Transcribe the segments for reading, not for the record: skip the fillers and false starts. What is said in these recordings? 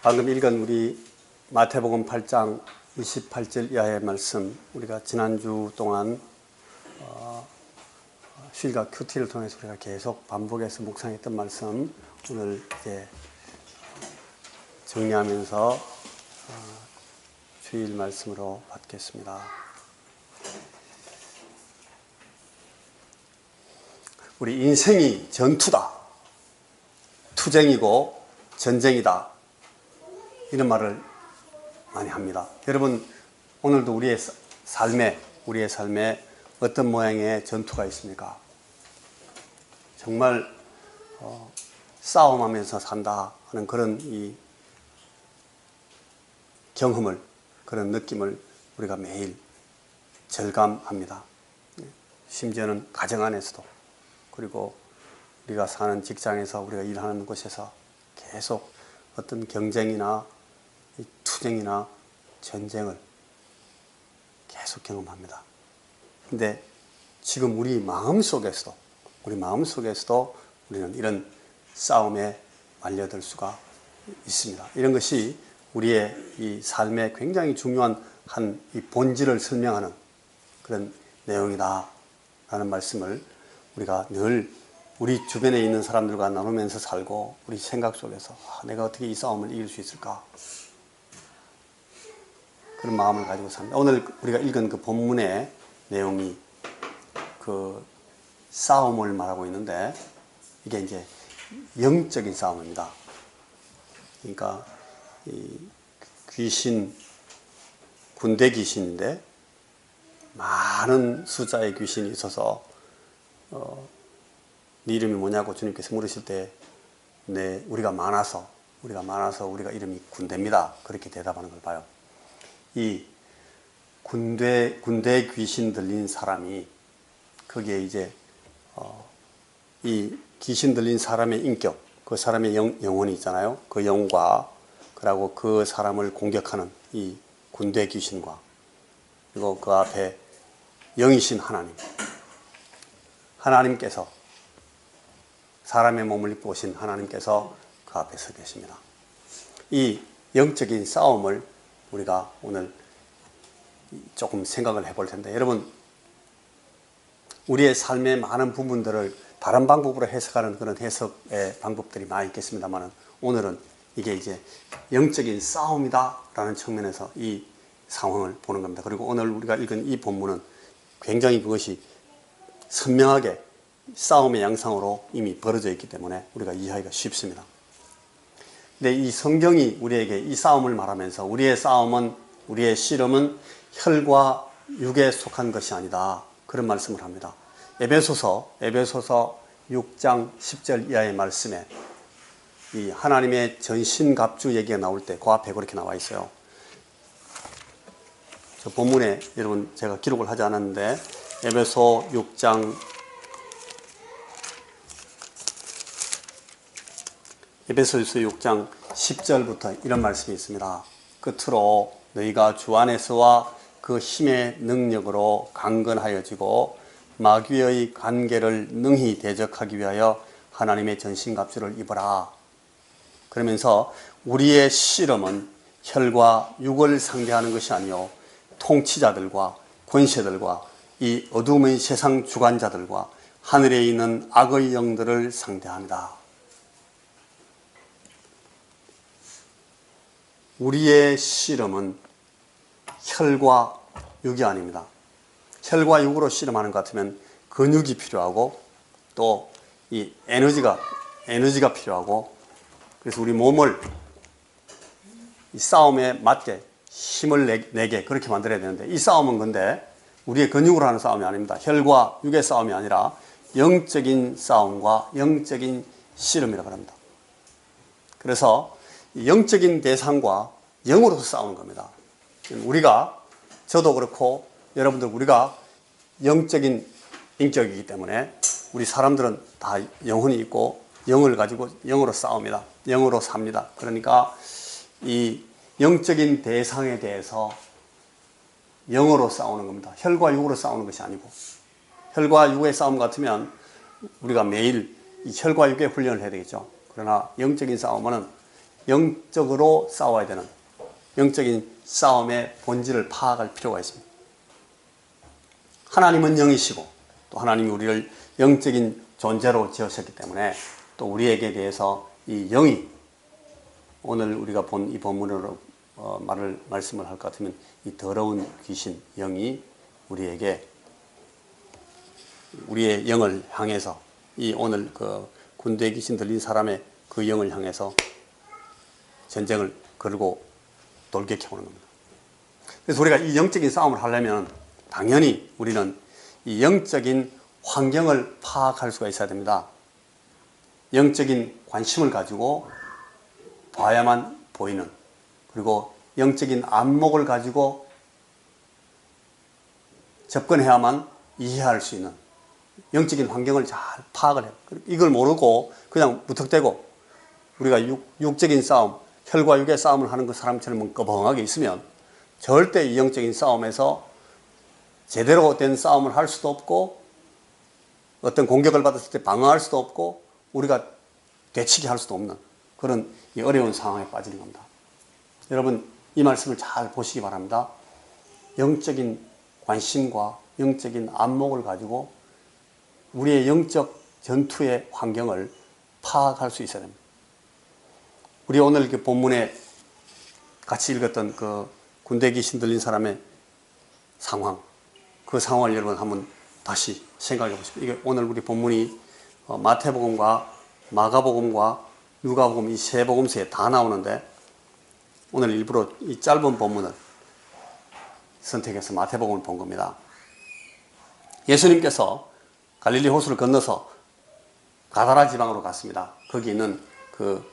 방금 읽은 우리 마태복음 8장 28절 이하의 말씀, 우리가 지난주 동안 휴일과 큐티를 통해서 우리가 계속 반복해서 묵상했던 말씀, 오늘 이제 정리하면서 주일 말씀으로 받겠습니다. 우리 인생이 전투다, 투쟁이고 전쟁이다, 이런 말을 많이 합니다. 여러분, 오늘도 우리의 삶에 어떤 모양의 전투가 있습니까? 정말 싸움하면서 산다 하는 그런 이 경험을, 그런 느낌을 우리가 매일 절감합니다. 심지어는 가정 안에서도, 그리고 우리가 사는 직장에서, 우리가 일하는 곳에서 계속 어떤 경쟁이나 투쟁이나 전쟁을 계속 경험합니다. 근데 지금 우리 마음속에서도 우리는 이런 싸움에 말려들 수가 있습니다. 이런 것이 우리의 이 삶에 굉장히 중요한 한 이 본질을 설명하는 그런 내용이다 라는 말씀을 우리가 늘 우리 주변에 있는 사람들과 나누면서 살고, 우리 생각 속에서 내가 어떻게 이 싸움을 이길 수 있을까, 그런 마음을 가지고 삽니다. 오늘 우리가 읽은 그 본문의 내용이 그 싸움을 말하고 있는데, 이게 이제 영적인 싸움입니다. 그러니까 이 귀신, 군대 귀신인데 많은 숫자의 귀신이 있어서 네 이름이 뭐냐고 주님께서 물으실 때 우리가 많아서 우리가 이름이 군대입니다, 그렇게 대답하는 걸 봐요. 이 군대 귀신 들린 사람이, 거기에 이제 이 귀신 들린 사람의 인격, 그 사람의 영혼이 있잖아요. 그 영과, 그리고 그 사람을 공격하는 이 군대 귀신과, 그리고 그 앞에 영이신 하나님께서, 사람의 몸을 입고 오신 하나님께서 그 앞에 서 계십니다. 이 영적인 싸움을 우리가 오늘 조금 생각을 해볼 텐데, 여러분, 우리의 삶의 많은 부분들을 다른 방법으로 해석하는 그런 해석의 방법들이 많이 있겠습니다만, 오늘은 이게 이제 영적인 싸움이다 라는 측면에서 이 상황을 보는 겁니다. 그리고 오늘 우리가 읽은 이 본문은 굉장히 그것이 선명하게 싸움의 양상으로 이미 벌어져 있기 때문에 우리가 이해하기가 쉽습니다. 근데 이 성경이 우리에게 이 싸움을 말하면서, 우리의 씨름은 혈과 육에 속한 것이 아니다, 그런 말씀을 합니다. 에베소서 6장 10절 이하의 말씀에 이 하나님의 전신갑주 얘기가 나올 때 그 앞에 그렇게 나와 있어요. 저 본문에 여러분 제가 기록을 하지 않았는데, 에베소서 6장 10절부터 이런 말씀이 있습니다. 끝으로 너희가 주 안에서와 그 힘의 능력으로 강건하여지고 마귀의 관계를 능히 대적하기 위하여 하나님의 전신갑주를 입어라. 그러면서 우리의 씨름은 혈과 육을 상대하는 것이 아니요 통치자들과 권세들과 이 어둠의 세상 주관자들과 하늘에 있는 악의 영들을 상대합니다. 우리의 씨름은 혈과 육이 아닙니다. 혈과 육으로 씨름하는 것 같으면 근육이 필요하고, 또 이 에너지가 필요하고, 그래서 우리 몸을 이 싸움에 맞게 힘을 내게 그렇게 만들어야 되는데, 이 싸움은 근데 우리의 근육으로 하는 싸움이 아닙니다. 혈과 육의 싸움이 아니라 영적인 싸움과 영적인 씨름이라고 합니다. 그래서 영적인 대상과 영으로서 싸우는 겁니다. 저도 그렇고 여러분들, 우리가 영적인 인격이기 때문에 우리 사람들은 다 영혼이 있고 영을 가지고 영으로 싸웁니다. 영으로 삽니다. 그러니까 이 영적인 대상에 대해서 영으로 싸우는 겁니다. 혈과 육으로 싸우는 것이 아니고, 혈과 육의 싸움 같으면 우리가 매일 이 혈과 육의 훈련을 해야 되겠죠. 그러나 영적인 싸움은 영적으로 싸워야 되는 영적인 싸움의 본질을 파악할 필요가 있습니다. 하나님은 영이시고 또 하나님이 우리를 영적인 존재로 지으셨기 때문에 또 우리에게 대해서 이 영이 오늘 우리가 본 이 본문으로 말씀을 할 것 같으면 이 더러운 귀신 영이 우리에게 우리의 영을 향해서 이 오늘 그 군대 귀신 들린 사람의 그 영을 향해서 전쟁을 걸고 돌격해 오는 겁니다. 그래서 우리가 이 영적인 싸움을 하려면 당연히 우리는 이 영적인 환경을 파악할 수가 있어야 됩니다. 영적인 관심을 가지고 봐야만 보이는, 그리고 영적인 안목을 가지고 접근해야만 이해할 수 있는 영적인 환경을 잘 파악을 해요. 이걸 모르고 그냥 무턱대고 우리가 육적인 싸움, 혈과 육의 싸움을 하는 그 사람처럼 꺼벙하게 있으면 절대 이 영적인 싸움에서 제대로 된 싸움을 할 수도 없고 어떤 공격을 받았을 때 방어할 수도 없고 우리가 되치게 할 수도 없는 그런 이 어려운 상황에 빠지는 겁니다. 여러분 이 말씀을 잘 보시기 바랍니다. 영적인 관심과 영적인 안목을 가지고 우리의 영적 전투의 환경을 파악할 수 있어야 됩니다. 우리 오늘 이렇게 본문에 같이 읽었던 그 군대 귀신 들린 사람의 상황, 그 상황을 여러분 한번 다시 생각해 보십시오. 이게 오늘 우리 본문이 마태복음과 마가복음과 누가복음 이 세 복음서에 다 나오는데 오늘 일부러 이 짧은 본문을 선택해서 마태복음을 본 겁니다. 예수님께서 갈릴리 호수를 건너서 가다라 지방으로 갔습니다. 거기 있는 그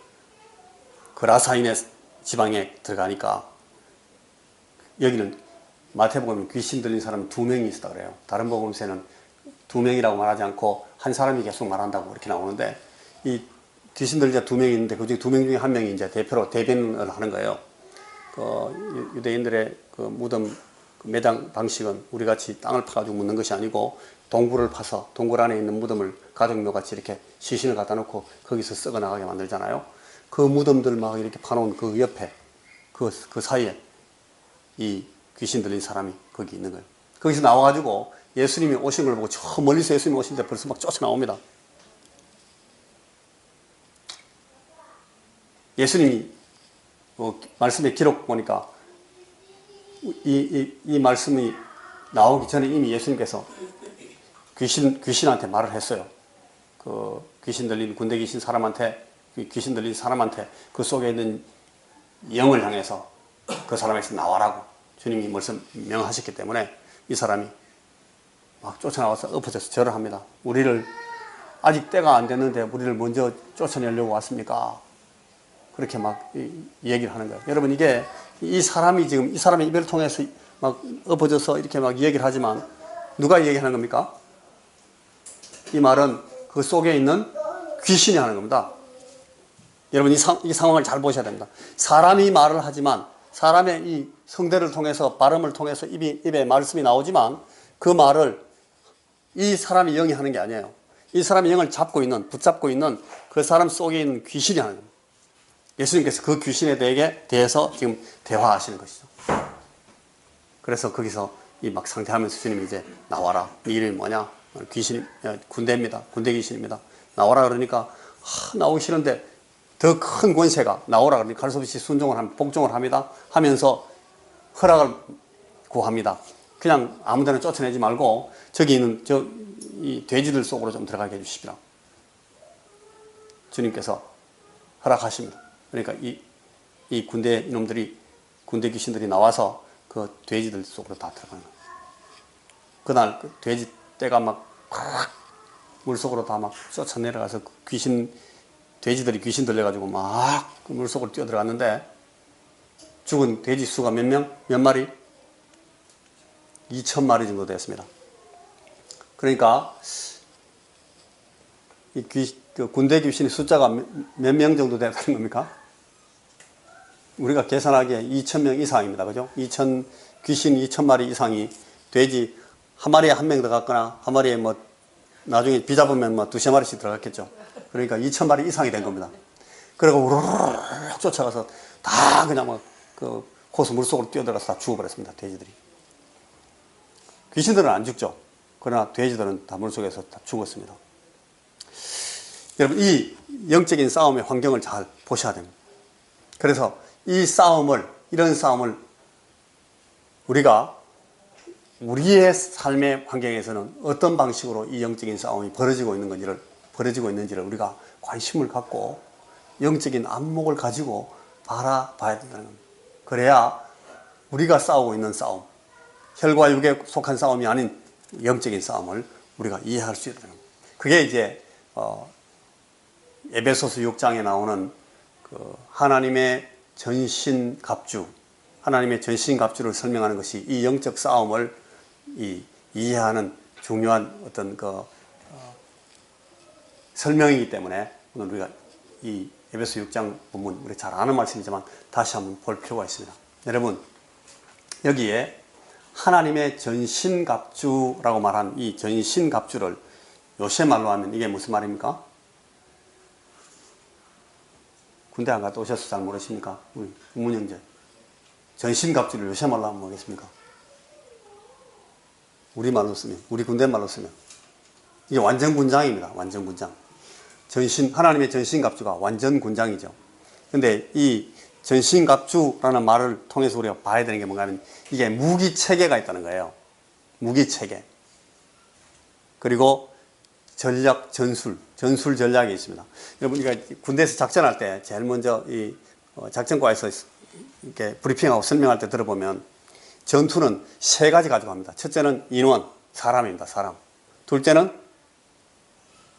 그라사인의 지방에 들어가니까 여기는 마태복음에 귀신 들린 사람 2명이 있었다 그래요. 다른 복음서에는 2명이라고 말하지 않고 한 사람이 계속 말한다고 이렇게 나오는데 이 귀신 들린 자 2명이 있는데 그 중에 2명 중에 1명이 이제 대표로 대변을 하는 거예요. 그 유대인들의 그 무덤 그 매장 방식은 우리 같이 땅을 파가지고 묻는 것이 아니고 동굴을 파서 동굴 안에 있는 무덤을 가족묘 같이 이렇게 시신을 갖다 놓고 거기서 썩어 나가게 만들잖아요. 그 무덤들 막 이렇게 파놓은 그 옆에 그 사이에 이 귀신 들린 사람이 거기 있는 거예요. 거기서 나와가지고 예수님이 오신 걸 보고 저 멀리서 예수님이 오신데 벌써 막 쫓아나옵니다. 예수님이 말씀의 기록 보니까 이 말씀이 나오기 전에 이미 예수님께서 귀신한테 말을 했어요. 그 귀신 들린 군대 귀신 사람한테 귀신 들린 사람한테 그 속에 있는 영을 향해서 그 사람에서 나와라고 주님이 말씀 명하셨기 때문에 이 사람이 막 쫓아나와서 엎어져서 절을 합니다. 우리를 아직 때가 안 됐는데 우리를 먼저 쫓아내려고 왔습니까? 그렇게 막 얘기를 하는 거예요. 여러분 이게 이 사람이 지금 이 사람의 입을 통해서 막 엎어져서 이렇게 막 얘기를 하지만 누가 얘기하는 겁니까? 이 말은 그 속에 있는 귀신이 하는 겁니다. 여러분 이 상황을 잘 보셔야 됩니다. 사람이 말을 하지만 사람의 이 성대를 통해서 발음을 통해서 입에 말씀이 나오지만 그 말을 이 사람이 영이 하는 게 아니에요. 이 사람이 영을 붙잡고 있는 그 사람 속에 있는 귀신이 하는 겁니다. 예수님께서 그 귀신에 대해서 지금 대화하시는 것이죠. 그래서 거기서 이 막 상대하면서 주님이 이제 나와라. 네 이름이 뭐냐? 군대입니다. 군대 귀신입니다. 나오라 그러니까 나오기 싫은데 더 큰 권세가 나오라 그러니까 갈 수 없이 복종을 합니다. 하면서 허락을 구합니다. 그냥 아무데나 쫓아내지 말고 저기 있는 이 돼지들 속으로 좀 들어가게 해주십시오. 주님께서 허락하십니다. 그러니까 이 군대 귀신들이 나와서 그 돼지들 속으로 다 들어가는 거예요. 그날 그 돼지 떼가 막 물속으로 다 막 쫓아 내려가서 돼지들이 귀신 들려가지고 막 그 물속으로 뛰어 들어갔는데 죽은 돼지 수가 몇 마리? 2,000마리 정도 됐습니다. 그러니까 그 군대 귀신의 숫자가 몇 명 정도 되는 겁니까? 우리가 계산하기에 2,000명 이상입니다. 그죠? 귀신 2,000마리 이상이 돼지 한 마리에 한 명 들어갔거나 한 마리에 뭐 나중에 비 잡으면 뭐 2~3마리씩 들어갔겠죠. 그러니까 2,000마리 이상이 된 겁니다. 그리고 우르르 쫓아가서 다 그냥 막 그 호수 물속으로 뛰어들어가서 다 죽어버렸습니다. 돼지들이. 귀신들은 안 죽죠. 그러나 돼지들은 다 물속에서 다 죽었습니다. 여러분, 이 영적인 싸움의 환경을 잘 보셔야 됩니다. 그래서 이런 싸움을 우리가 우리의 삶의 환경에서는 어떤 방식으로 이 영적인 싸움이 벌어지고 있는지를 우리가 관심을 갖고 영적인 안목을 가지고 바라봐야 된다는 겁니다. 그래야 우리가 싸우고 있는 싸움, 혈과 육에 속한 싸움이 아닌 영적인 싸움을 우리가 이해할 수 있다는 겁니다. 그게 이제 에베소서 6장에 나오는 그 하나님의 전신갑주, 하나님의 전신갑주를 설명하는 것이 이 영적 싸움을 이해하는 중요한 어떤 설명이기 때문에 오늘 우리가 이 에베소 6장 본문, 우리 잘 아는 말씀이지만 다시 한번 볼 필요가 있습니다. 여러분, 여기에 하나님의 전신갑주라고 말한 이 전신갑주를 요새 말로 하면 이게 무슨 말입니까? 군대 안 갔다 오셔서 잘 모르십니까? 우리 문형제 전신갑주를 요새 말로 하면 뭐겠습니까? 우리 말로 쓰면, 우리 군대 말로 쓰면 이게 완전군장입니다. 완전군장. 하나님의 전신갑주가 완전군장이죠. 근데 이 전신갑주라는 말을 통해서 우리가 봐야 되는 게 뭔가 하면 이게 무기체계가 있다는 거예요. 무기체계. 그리고 전략, 전술 전략이 있습니다. 여러분, 우리가 군대에서 작전할 때 제일 먼저 이 작전과에서 이렇게 브리핑하고 설명할 때 들어보면 전투는 세 가지 가지고 합니다. 첫째는 인원, 사람입니다. 사람. 둘째는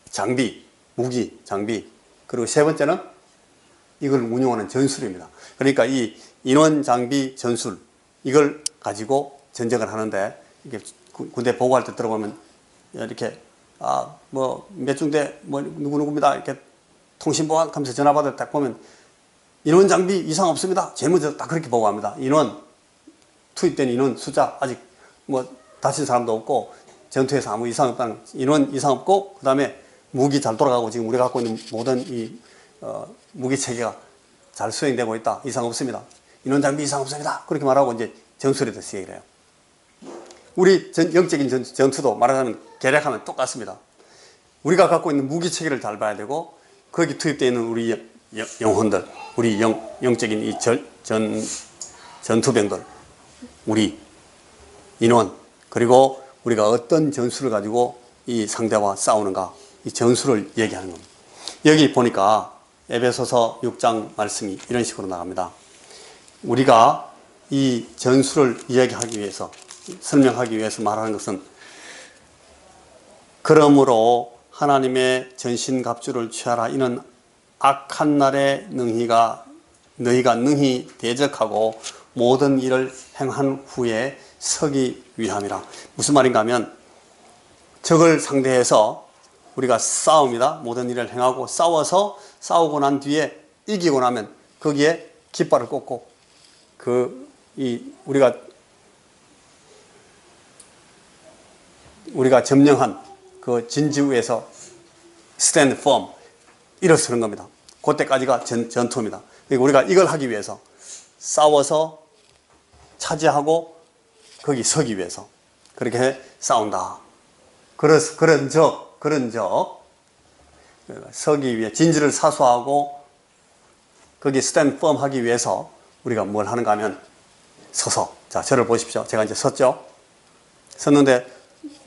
장비, 무기, 장비. 그리고 세 번째는 이걸 운용하는 전술입니다. 그러니까 이 인원, 장비, 전술 이걸 가지고 전쟁을 하는데 이게 군대 보고할 때 들어보면 이렇게 몇 중대 누구누구입니다. 이렇게 통신보안 하면서 전화받을 딱 보면 인원, 장비 이상 없습니다. 제일 먼저 딱 그렇게 보고합니다. 인원, 투입된 인원 숫자 아직 다친 사람도 없고 전투에서 아무 이상 없다는 인원 이상 없고 그 다음에 무기 잘 돌아가고 지금 우리가 갖고 있는 모든 이 무기 체계가 잘 수행되고 있다. 이상 없습니다. 인원 장비 이상 없습니다. 그렇게 말하고 이제 전술에 대해서 얘기를 해요. 우리 영적인 전투도 말하자면 계략하면 똑같습니다. 우리가 갖고 있는 무기 체계를 잘 봐야 되고 거기 투입되어 있는 우리 영혼들, 우리 영적인 이 전투병들, 우리 인원, 그리고 우리가 어떤 전술을 가지고 이 상대와 싸우는가, 이 전술을 얘기하는 겁니다. 여기 보니까 에베소서 6장 말씀이 이런 식으로 나갑니다. 우리가 이 전술을 이야기하기 위해서, 설명하기 위해서 말하는 것은 그러므로 하나님의 전신갑주를 취하라. 이는 악한 날에 너희가 능히 대적하고 모든 일을 행한 후에 서기 위함이라. 무슨 말인가 하면 적을 상대해서 우리가 싸웁니다. 모든 일을 행하고 싸우고 난 뒤에 이기고 나면 거기에 깃발을 꽂고 우리가 점령한 그 진지 위에서 stand firm 일어서는 겁니다. 그때까지가 전투입니다. 우리가 이걸 하기 위해서 싸워서 차지하고 거기 서기 위해서 그렇게 싸운다. 그런 적 서기 위해 진지를 사수하고 거기 stand firm 하기 위해서 우리가 뭘 하는가 하면 서서, 자, 저를 보십시오. 제가 이제 섰죠. 섰는데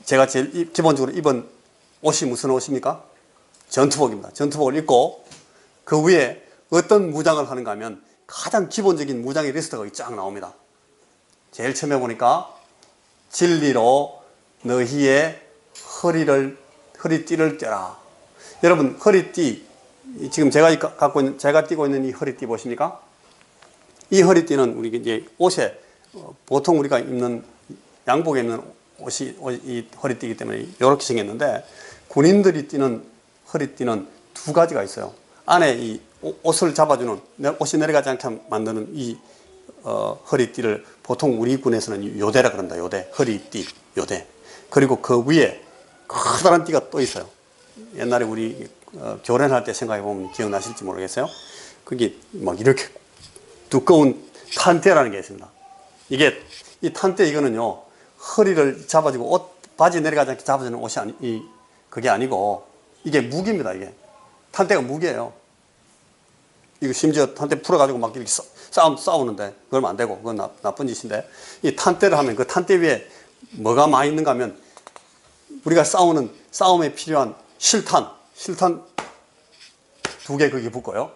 제가 제일 기본적으로 입은 옷이 무슨 옷입니까? 전투복입니다. 전투복을 입고 그 위에 어떤 무장을 하는가 하면 가장 기본적인 무장의 리스트가 쫙 나옵니다. 제일 처음에 보니까 진리로 너희의 허리띠를 떼라. 여러분, 허리띠, 지금 제가 띠고 있는 이 허리띠 보십니까? 이 허리띠는 우리 이제 옷에 보통 우리가 입는 양복에 입는 옷이 이 허리띠이기 때문에 이렇게 생겼는데 군인들이 띠는 허리띠는 두 가지가 있어요. 안에 이 옷을 잡아주는, 옷이 내려가지 않게 만드는 이 허리띠를 보통 우리 군에서는 요대라 그런다. 요대, 허리띠, 요대. 그리고 그 위에 커다란 띠가 또 있어요. 옛날에 우리 교련할 때 생각해 보면 기억나실지 모르겠어요. 거기 막 이렇게 두꺼운 탄대라는 게 있습니다. 이게 이 탄대 이거는요 허리를 잡아주고 옷 바지 내려가지 않게 잡아주는 옷이 그게 아니고 이게 무기입니다. 이게 탄대가 무기예요. 이거 심지어 탄대 풀어가지고 막 이렇게 싸우는데 그러면 안 되고 그건 나쁜 짓인데 이 탄대를 하면 그 탄대 위에 뭐가 많이 있는가 하면 우리가 싸우는 싸움에 필요한 실탄 2개 거기 붙고요.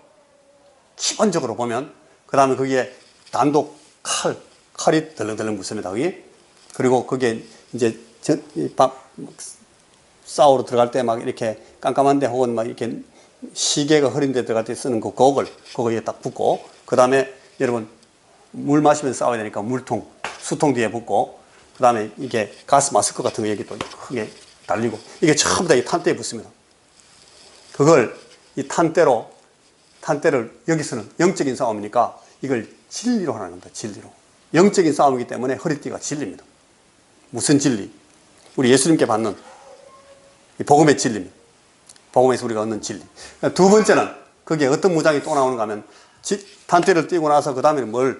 기본적으로 보면 그 다음에 거기에 단독 칼이 덜렁덜렁 붙습니다. 거기. 그리고 거기에 이제 싸우러 들어갈 때 막 이렇게 깜깜한데 혹은 막 이렇게 시계가 흐린데 들어갈 때 쓰는 그 그거에 딱 붙고 그 다음에 여러분 물 마시면 싸워야 되니까 물통 수통 뒤에 붙고 그 다음에 이게 가스 마스크 같은 거 여기 또 크게 달리고 이게 전부 다 이 탄대에 붙습니다. 그걸 이 탄대를 여기서는 영적인 싸움이니까 이걸 진리로 하는 겁니다. 진리로. 영적인 싸움이기 때문에 허리띠가 진리입니다. 무슨 진리? 우리 예수님께 받는 이 복음의 진리입니다. 복음에서 우리가 얻는 진리. 두 번째는 거기에 어떤 무장이 또 나오는가 하면 탄대를 띄고 나서 그 다음에는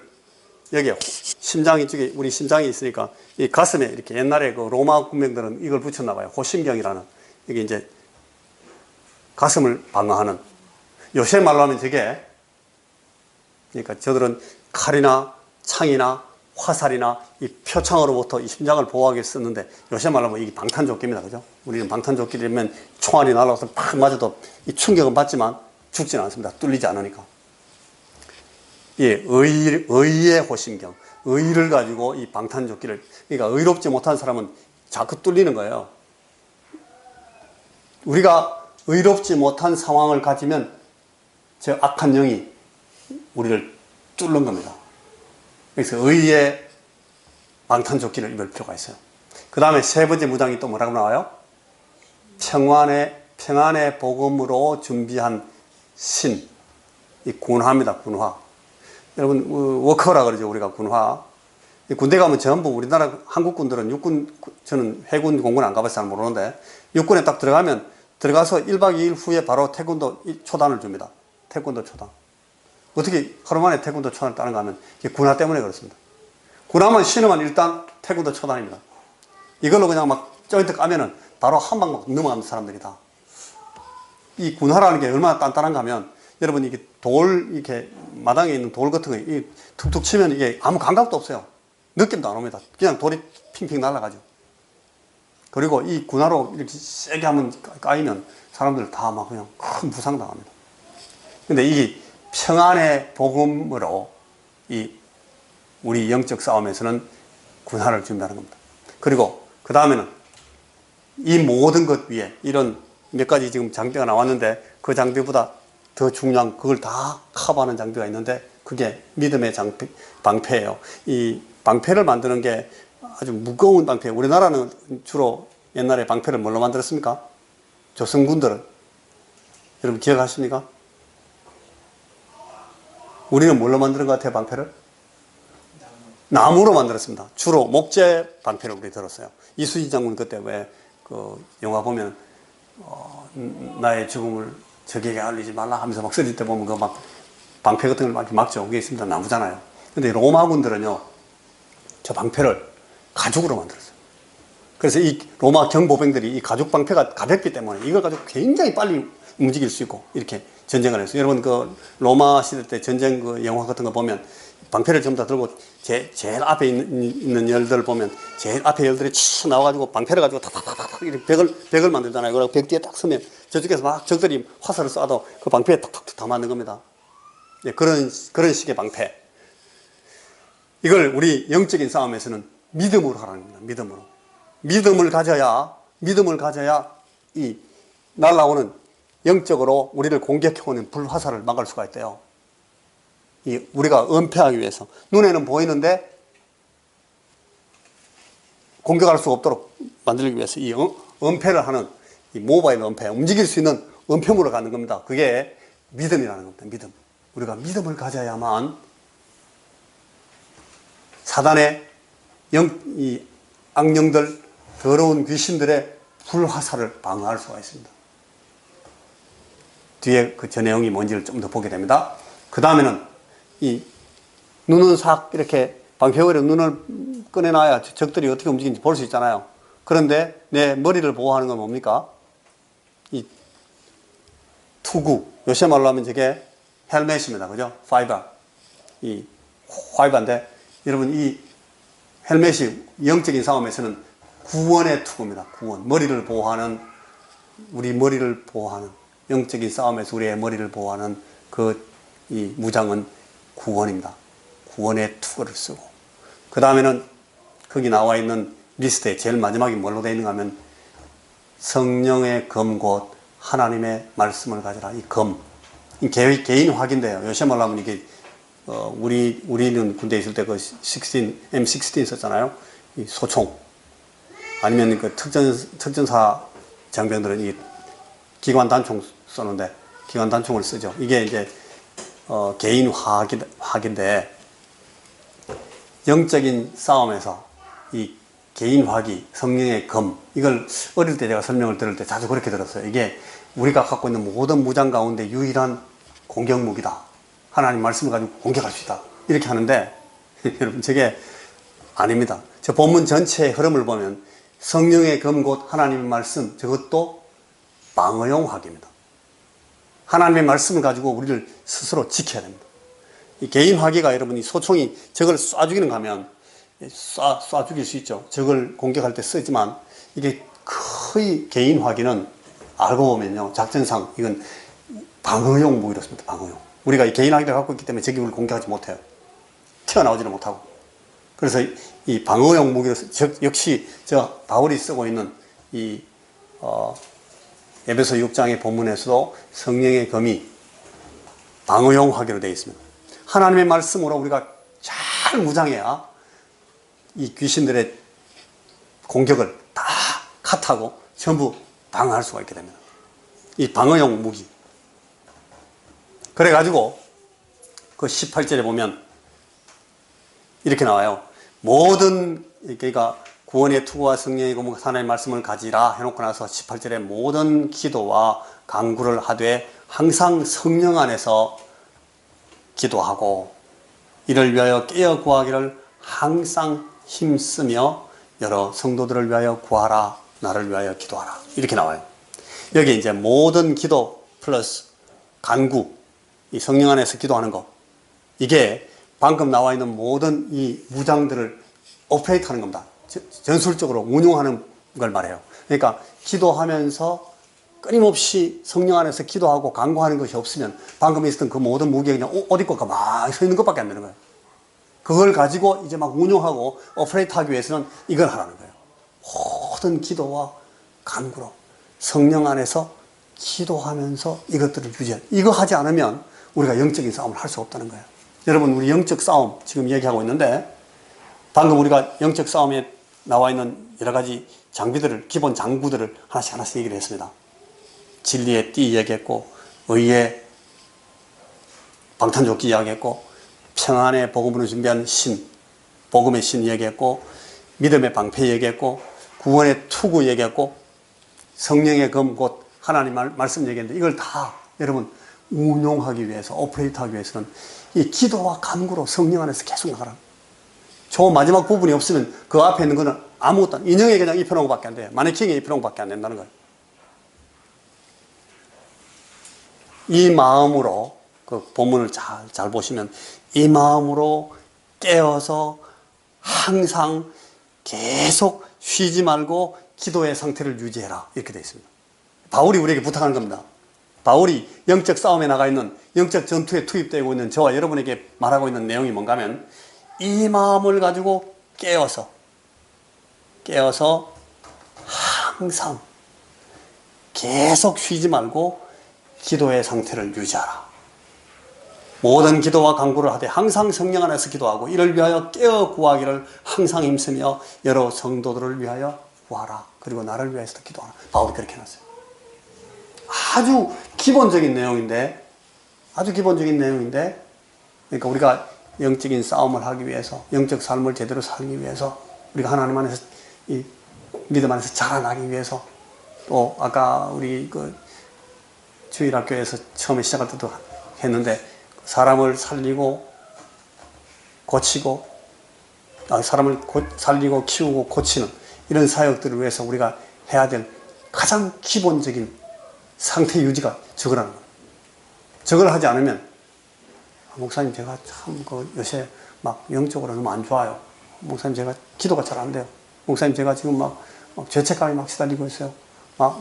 여기에 심장 이쪽에 우리 심장이 있으니까 이 가슴에 이렇게 옛날에 그 로마 군병들은 이걸 붙였나 봐요. 호심경이라는 이게 이제 가슴을 방어하는 요새 말로 하면 저게 그러니까 저들은 칼이나 창이나 화살이나 이 표창으로부터 이 심장을 보호하기 위해 썼는데 요새 말로 하면 이게 방탄조끼입니다. 그죠? 우리는 방탄조끼라면 총알이 날아와서 팍 맞아도 이 충격은 받지만 죽지는 않습니다. 뚫리지 않으니까. 예, 의의 호심경, 의를 가지고 이 방탄조끼를, 그러니까 의롭지 못한 사람은 자꾸 뚫리는 거예요. 우리가 의롭지 못한 상황을 가지면 저 악한 영이 우리를 뚫는 겁니다. 그래서 의의 방탄조끼를 입을 필요가 있어요. 그 다음에 세 번째 무장이 또 뭐라고 나와요? 평안의 복음으로 준비한 신, 이 군화입니다. 군화. 여러분 워커라 그러죠. 우리가 군화. 군대 가면 전부 우리나라 한국군들은 육군, 저는 해군 공군 안 가봐서 잘 모르는데 육군에 딱 들어가서 1박 2일 후에 바로 태권도 초단을 줍니다. 태권도 초단. 어떻게 하루 만에 태권도 초단을 따는가 하면 군화 때문에 그렇습니다. 군화만 신으면 일단 태권도 초단입니다. 이걸로 그냥 막 조인트 까면은 바로 한 방 넘어가는 사람들이 다. 이 군화라는 게 얼마나 단단한가 하면 여러분 이게 이렇게 마당에 있는 돌 같은 거 툭툭 치면 이게 아무 감각도 없어요. 느낌도 안 옵니다. 그냥 돌이 핑핑 날아가죠. 그리고 이 군화로 이렇게 세게 한번 까이면 사람들 다 막 그냥 큰 부상 당합니다. 근데 이 평안의 복음으로 이 우리 영적 싸움에서는 군화를 준비하는 겁니다. 그리고 그 다음에는 이 모든 것 위에 이런 몇 가지 지금 장비가 나왔는데 그 장비보다 더 중요한 그걸 다 커버하는 장비가 있는데 그게 믿음의 방패예요. 이 방패를 만드는 게 아주 무거운 방패. 우리나라는 주로 옛날에 방패를 뭘로 만들었습니까? 조선군들은. 여러분 기억하십니까? 우리는 뭘로 만드는 것 같아요, 방패를? 나무로 만들었습니다. 주로 목재 방패를 우리 들었어요. 이수진 장군 그때 왜 그 영화 보면 나의 죽음을 적에게 알리지 말라 하면서 막 쓰릴 때 보면 그 막 방패 같은 걸 막 막죠. 그게 있습니다. 나무잖아요. 근데 로마군들은요, 저 방패를 가죽으로 만들었어요. 그래서 이 로마 경보병들이 이 가죽 방패가 가볍기 때문에 이걸 가지고 굉장히 빨리 움직일 수 있고 이렇게 전쟁을 했어요. 여러분 그 로마 시대 때 전쟁 그 영화 같은 거 보면 방패를 전부 다 들고 제일 앞에 있는 열들 보면 제일 앞에 열들이 치 나와가지고 방패를 가지고 탁탁탁탁 이렇게 벽을 만들잖아요. 그리고 벽 뒤에 딱 서면 저쪽에서 막 적들이 화살을 쏴도 그 방패에 탁탁탁 다 맞는 겁니다. 네, 그런 식의 방패. 이걸 우리 영적인 싸움에서는 믿음으로 하라는 겁니다. 믿음으로. 믿음을 가져야 이 날아오는 영적으로 우리를 공격해오는 불화살을 막을 수가 있대요. 우리가 은폐하기 위해서. 눈에는 보이는데 공격할 수 없도록 만들기 위해서 이 은폐를 하는 이 모바일 은폐, 움직일 수 있는 은폐물을 갖는 겁니다. 그게 믿음이라는 겁니다. 믿음. 우리가 믿음을 가져야만 사단의 이 악령들, 더러운 귀신들의 불화살을 방어할 수가 있습니다. 뒤에 그 저 내용이 뭔지를 좀 더 보게 됩니다. 그 다음에는 이 눈은 싹 이렇게 방패거리로 눈을 꺼내놔야 적들이 어떻게 움직이는지 볼 수 있잖아요. 그런데 내 머리를 보호하는 건 뭡니까? 이 투구, 요새 말로 하면 저게 헬멧입니다. 그죠? 파이버. 이 파이버인데, 여러분 이 헬멧이 영적인 싸움에서는 구원의 투구입니다. 구원. 머리를 보호하는, 우리 머리를 보호하는, 영적인 싸움에서 우리의 머리를 보호하는 이 무장은 구원입니다. 구원의 투구를 쓰고. 그 다음에는 거기 나와 있는 리스트에 제일 마지막에 뭘로 되어 있는가 하면 성령의 검 곧 하나님의 말씀을 가지라. 이 검. 개인 확인돼요. 요새 말로 하면 이게, 우리는 군대에 있을 때 그 M16 썼잖아요. 이 소총. 아니면 그 특전사 장병들은 이 기관 단총 쏘는데, 기관 단총을 쓰죠. 이게 이제, 개인 화기인데, 영적인 싸움에서 이 개인 화기, 성령의 검, 이걸 어릴 때 제가 설명을 들을 때 자주 그렇게 들었어요. 이게 우리가 갖고 있는 모든 무장 가운데 유일한 공격 무기다. 하나님 말씀을 가지고 공격할 수 있다. 이렇게 하는데, 여러분, 저게 아닙니다. 저 본문 전체의 흐름을 보면 성령의 검 곧 하나님의 말씀, 저것도 방어용 화기입니다. 하나님의 말씀을 가지고 우리를 스스로 지켜야 됩니다. 이 개인 화기가, 여러분, 이 소총이 적을 쏴 죽이는 거 하면 쏴 죽일 수 있죠. 적을 공격할 때 쓰지만, 이게 거의 개인 화기는 알고 보면요, 작전상 이건 방어용 무기로 씁니다. 방어용. 우리가 이 개인 화기를 갖고 있기 때문에 적이 우리를 공격하지 못해요. 튀어나오지는 못하고. 그래서 이 방어용 무기로, 역시 저 바울이 쓰고 있는 이 에베소 6장의 본문에서도 성령의 검이 방어용 화기로 되어 있습니다. 하나님의 말씀으로 우리가 잘 무장해야 이 귀신들의 공격을 다 컷하고 전부 방어할 수가 있게 됩니다. 이 방어용 무기. 그래가지고 그 18절에 보면 이렇게 나와요. 모든, 그러니까 구원의 투구와 성령의 검과 하나님의 말씀을 가지라 해놓고 나서 18절에 모든 기도와 간구를 하되 항상 성령 안에서 기도하고 이를 위하여 깨어 구하기를 항상 힘쓰며 여러 성도들을 위하여 구하라. 나를 위하여 기도하라. 이렇게 나와요. 여기 이제 모든 기도 플러스 간구, 이 성령 안에서 기도하는 거, 이게 방금 나와 있는 모든 이 무장들을 오퍼레이트 하는 겁니다. 전술적으로 운용하는 걸 말해요. 그러니까 기도하면서 끊임없이 성령 안에서 기도하고 간구하는 것이 없으면 방금 있었던 그 모든 무기가 그냥 옷 입고 가만히 서 있는 것밖에 안 되는 거예요. 그걸 가지고 이제 막 운용하고 오퍼레이트 하기 위해서는 이걸 하라는 거예요. 모든 기도와 간구로 성령 안에서 기도하면서 이것들을 유지해. 이거 하지 않으면 우리가 영적인 싸움을 할 수 없다는 거예요. 여러분, 우리 영적 싸움 지금 얘기하고 있는데, 방금 우리가 영적 싸움에 나와 있는 여러 가지 장비들을, 기본 장구들을 하나씩 얘기를 했습니다. 진리의 띠 이야기했고, 의의 방탄조끼 이야기했고, 평안의 복음으로 준비한 신, 복음의 신 이야기했고, 믿음의 방패 얘기했고, 구원의 투구 얘기했고, 성령의 검 곧 하나님 말씀 얘기했는데, 이걸 다 여러분 운용하기 위해서, 오퍼레이트 하기 위해서는 이 기도와 간구로 성령 안에서 계속 나가라. 저 마지막 부분이 없으면 그 앞에 있는 거는 아무것도, 인형에 그냥 입혀놓은 것밖에 안 돼요. 마네킹에 입혀놓은 것밖에 안 된다는 거예요. 이 마음으로, 그 본문을 잘 보시면, 이 마음으로 깨어서 항상 계속 쉬지 말고 기도의 상태를 유지해라. 이렇게 되어 있습니다. 바울이 우리에게 부탁하는 겁니다. 바울이 영적 싸움에 나가 있는, 영적 전투에 투입되고 있는 저와 여러분에게 말하고 있는 내용이 뭔가 하면, 이 마음을 가지고 깨어서 항상 계속 쉬지 말고 기도의 상태를 유지하라. 모든 기도와 간구를 하되 항상 성령 안에서 기도하고 이를 위하여 깨어 구하기를 항상 힘쓰며 여러 성도들을 위하여 구하라. 그리고 나를 위해서도 기도하라. 바울이 그렇게 해놨어요. 아주 기본적인 내용인데, 그러니까 우리가 영적인 싸움을 하기 위해서, 영적 삶을 제대로 살기 위해서, 우리가 하나님 안에서, 이 믿음 안에서 자라나기 위해서, 또 아까 우리 그 주일학교에서 처음에 시작할 때도 했는데, 사람을 살리고 고치고, 사람을 살리고 키우고 고치는 이런 사역들을 위해서 우리가 해야 될 가장 기본적인 상태 유지가 저거라는 거예요. 저걸 하지 않으면, 목사님 제가 참 요새 막 영적으로 너무 안 좋아요. 목사님 제가 기도가 잘 안 돼요. 목사님 제가 지금 막 죄책감이 막 시달리고 있어요. 막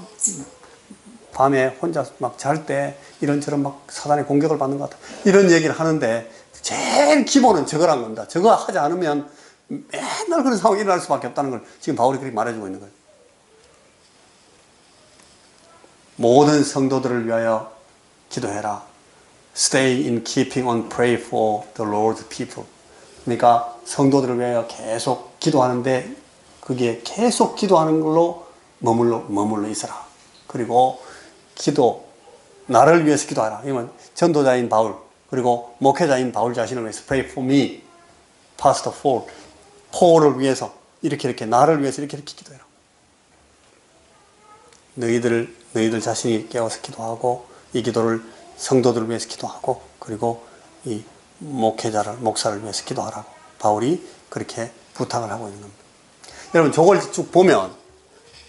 밤에 혼자 막 잘 때 이런저런 막 사단의 공격을 받는 것 같아. 이런 얘기를 하는데 제일 기본은 저거란 겁니다. 저거 하지 않으면 맨날 그런 상황이 일어날 수밖에 없다는 걸 지금 바울이 그렇게 말해주고 있는 거예요. 모든 성도들을 위하여 기도해라. Stay in keeping on pray for the Lord's people. 그러니까 성도들을 위하여 계속 기도하는데 그게 계속 기도하는 걸로 머물러 있어라. 그리고 나를 위해서 기도하라. 이건 전도자인 바울, 그리고 목회자인 바울 자신을 위해서 pray for me, pastor Paul을 위해서 이렇게 나를 위해서 이렇게 기도해라. 너희들 자신이 깨워서 기도하고 이 기도를 성도들을 위해서 기도하고 그리고 이 목사를 위해서 기도하라고 바울이 그렇게 부탁을 하고 있는 겁니다. 여러분 저걸 쭉 보면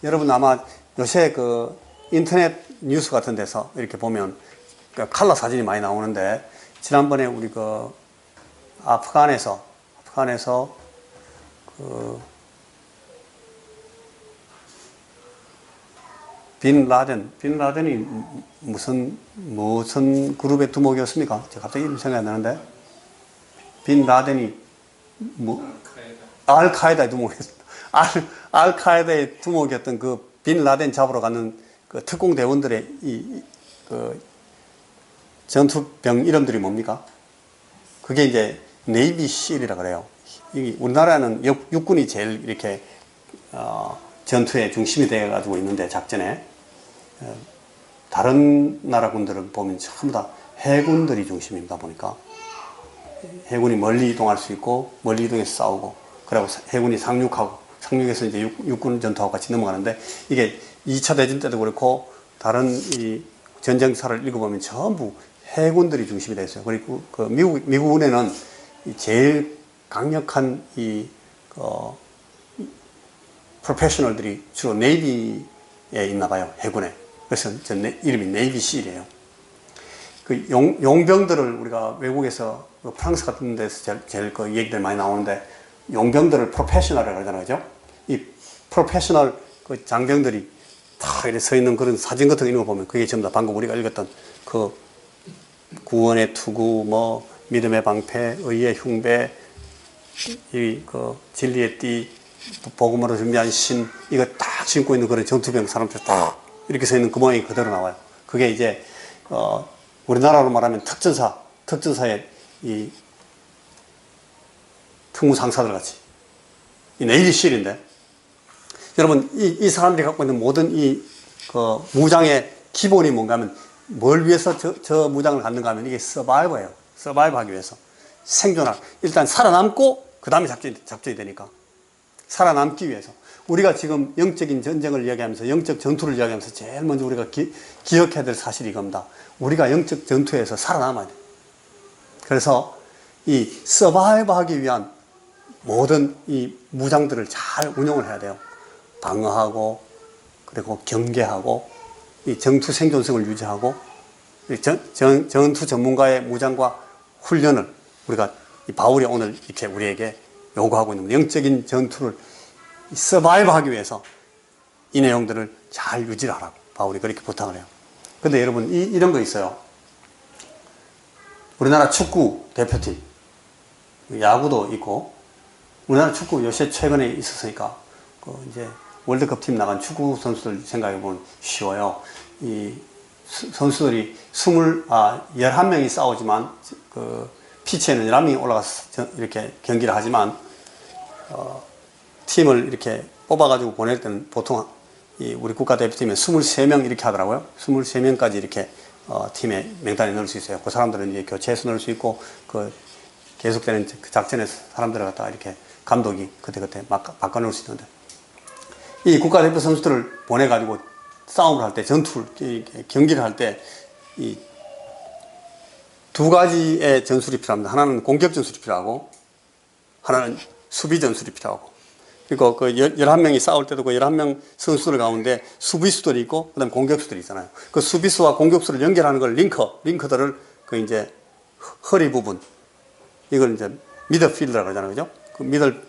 여러분 아마 요새 그 인터넷 뉴스 같은 데서 이렇게 보면 칼라 사진이 많이 나오는데 지난번에 우리 그 아프간에서 그 빈 라덴이 무슨 그룹의 두목이었습니까? 제가 갑자기 이름 생각이 안 나는데 빈 라덴이 알카에다의 두목이었습니다. 알카에다의 두목이었던 그 빈 라덴 잡으러 가는 그 특공 대원들의 그 전투병 이름들이 뭡니까? 그게 이제 네이비 실이라 그래요. 우리나라는 육군이 제일 이렇게 전투의 중심이 되어 가지고 있는데 작전에 다른 나라 군들은 보면 전부 다 해군들이 중심입니다. 보니까 해군이 멀리 이동할 수 있고 멀리 이동해서 싸우고 그리고 해군이 상륙해서 이제 육군 전투하고 같이 넘어가는데 이게 2차 대전 때도 그렇고 다른 이 전쟁사를 읽어보면 전부 해군들이 중심이 되어 있어요. 그리고 그 미국군에는 제일 강력한 프로페셔널들이 주로 네이비에 있나 봐요. 해군에. 그래서 이름이 네이비 실이에요. 그 용병들을 우리가 외국에서 프랑스 같은 데서 제일 그 얘기들 많이 나오는데 용병들을 프로페셔널이라고 하잖아요. 그죠? 이 프로페셔널 그 장병들이 다 이렇게 서 있는 그런 사진 같은 거 이런 거 보면 그게 전부 다 방금 우리가 읽었던 그 구원의 투구, 뭐 믿음의 방패, 의의 흉배, 그 진리의 띠, 복음으로 준비한 신, 이거 딱 신고 있는 그런 전투병 사람들 딱 이렇게 서 있는 그 모양이 그대로 나와요. 그게 이제 우리나라로 말하면 특전사의 이 특무 상사들 같이 이 네이비 실인데 여러분 이 사람들이 갖고 있는 모든 그 무장의 기본이 뭔가 하면 뭘 위해서 저 무장을 갖는가 하면 이게 서바이버예요. 서바이브 하기 위해서 일단 살아남고 그 다음에 작전이 되니까 살아남기 위해서 우리가 지금 영적인 전쟁을 이야기하면서 영적 전투를 이야기하면서 제일 먼저 우리가 기억해야 될 사실이 이겁니다. 우리가 영적 전투에서 살아남아야 돼요. 그래서 이 서바이브 하기 위한 모든 이 무장들을 잘 운용을 해야 돼요. 방어하고 그리고 경계하고 이 전투 생존성을 유지하고 전투 전문가의 무장과 훈련을 우리가 이 바울이 오늘 이렇게 우리에게 요구하고 있는 영적인 전투를 서바이브 하기 위해서 이 내용들을 잘 유지하라고 바울이 그렇게 부탁을 해요. 근데 여러분 이런 거 있어요. 우리나라 축구 대표팀 야구도 있고 우리나라 축구 요새 최근에 있었으니까 그 이제 월드컵 팀 나간 축구 선수들 생각해 보면 쉬워요. 이 선수들이 11명이 싸우지만 그 피치에는 11명이 올라가서 이렇게 경기를 하지만 팀을 이렇게 뽑아가지고 보낼 때는 보통 우리 국가대표팀에 23명 이렇게 하더라고요. 23명까지 이렇게 팀에 명단에 넣을 수 있어요. 그 사람들은 이제 교체해서 넣을 수 있고 그 계속되는 그 작전에서 사람들을 갖다가 이렇게 감독이 그때그때 바꿔놓을 수 있는데 이 국가대표 선수들을 보내가지고 싸움을 할 때, 경기를 할 때, 이 두 가지의 전술이 필요합니다. 하나는 공격 전술이 필요하고 하나는 수비 전술이 필요하고, 그리고 그 11명이 싸울 때도 그 11명 선수들 가운데 수비수들이 있고 그다음에 공격수들이 있잖아요. 그 수비수와 공격수를 연결하는 걸 링커들을 그 이제 허리 부분, 이걸 이제 미드필더라고 하잖아요. 그죠? 그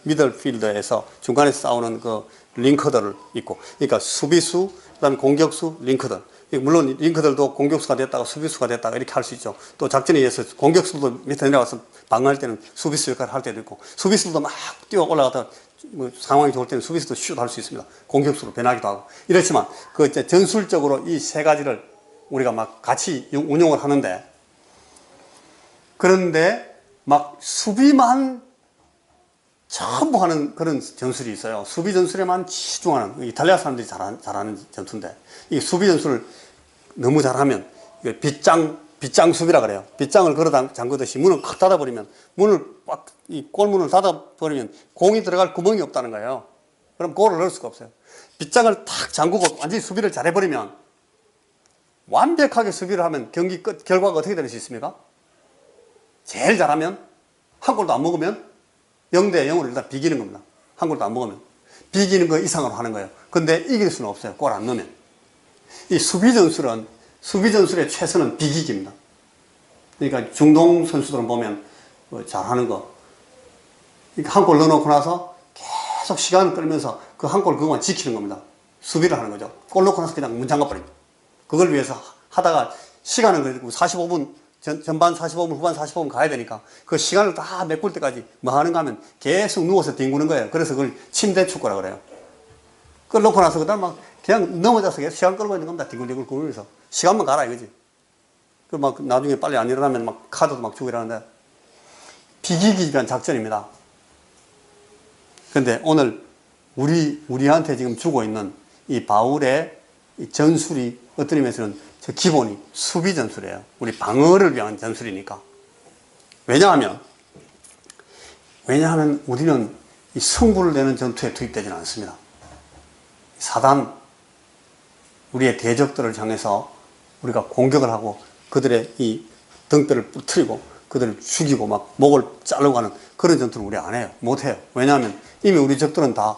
미들필더에서 중간에 싸우는 그 링커들을 있고, 그러니까 수비수, 그다음에 공격수, 링커들. 물론 링커들도 공격수가 됐다가 수비수가 됐다가 이렇게 할 수 있죠. 또 작전에 의해서 공격수도 밑에 내려가서 방어할 때는 수비수 역할을 할 때도 있고, 수비수도 막 뛰어 올라가다 뭐 상황이 좋을 때는 수비수도 슛 할 수 있습니다. 공격수로 변하기도 하고. 이렇지만 그 이제 전술적으로 이 세 가지를 우리가 막 같이 운용을 하는데, 그런데 막 수비만 전부 하는 그런 전술이 있어요. 수비 전술에만 치중하는, 이탈리아 사람들이 잘하는 전술인데, 이 수비 전술을 너무 잘하면 빗장 수비라 그래요. 빗장을 걸어 잠그듯이 문을 콱 닫아버리면, 문을 꽉, 이 골문을 닫아버리면 공이 들어갈 구멍이 없다는 거예요. 그럼 골을 넣을 수가 없어요. 빗장을 탁 잠그고 완전히 수비를 잘해버리면, 완벽하게 수비를 하면 경기 끝, 결과가 어떻게 될 수 있습니까? 제일 잘하면, 한 골도 안 먹으면 0대 0으로 일단 비기는 겁니다. 한 골도 안 먹으면. 비기는 거 이상으로 하는 거예요. 근데 이길 수는 없어요. 골 안 넣으면. 이 수비 전술의 최선은 비기기입니다. 그러니까 중동 선수들은 보면 잘하는 거, 한 골 넣어놓고 나서 계속 시간을 끌면서 그 한 골 그것만 지키는 겁니다. 수비를 하는 거죠. 골 넣고 나서 그냥 문 잠가버립니다. 그걸 위해서 하다가 시간은 그래도 45분, 전반 45분, 후반 45분 가야 되니까 그 시간을 다 메꿀 때까지 뭐 하는가 하면 계속 누워서 뒹구는 거예요. 그래서 그걸 침대 축구라 그래요. 그걸 놓고 나서 그다음 막 그냥 넘어져서 계속 시간 끌고 있는 겁니다. 뒹굴뒹굴 굴면서. 시간만 가라 이거지. 그 막 나중에 빨리 안 일어나면 막 카드도 막 주고 이러는데, 비기기 위한 작전입니다. 근데 오늘 우리한테 지금 주고 있는 이 바울의 이 전술이 어떤 의미에서는 저 기본이 수비 전술이에요. 우리 방어를 위한 전술이니까. 왜냐하면 우리는 이 승부를 내는 전투에 투입되지는 않습니다. 사단, 우리의 대적들을 향해서 우리가 공격을 하고 그들의 이 등뼈를 부트리고 그들을 죽이고 막 목을 자르고 하는 그런 전투를 우리 안 해요. 못 해요. 왜냐하면 이미 우리 적들은 다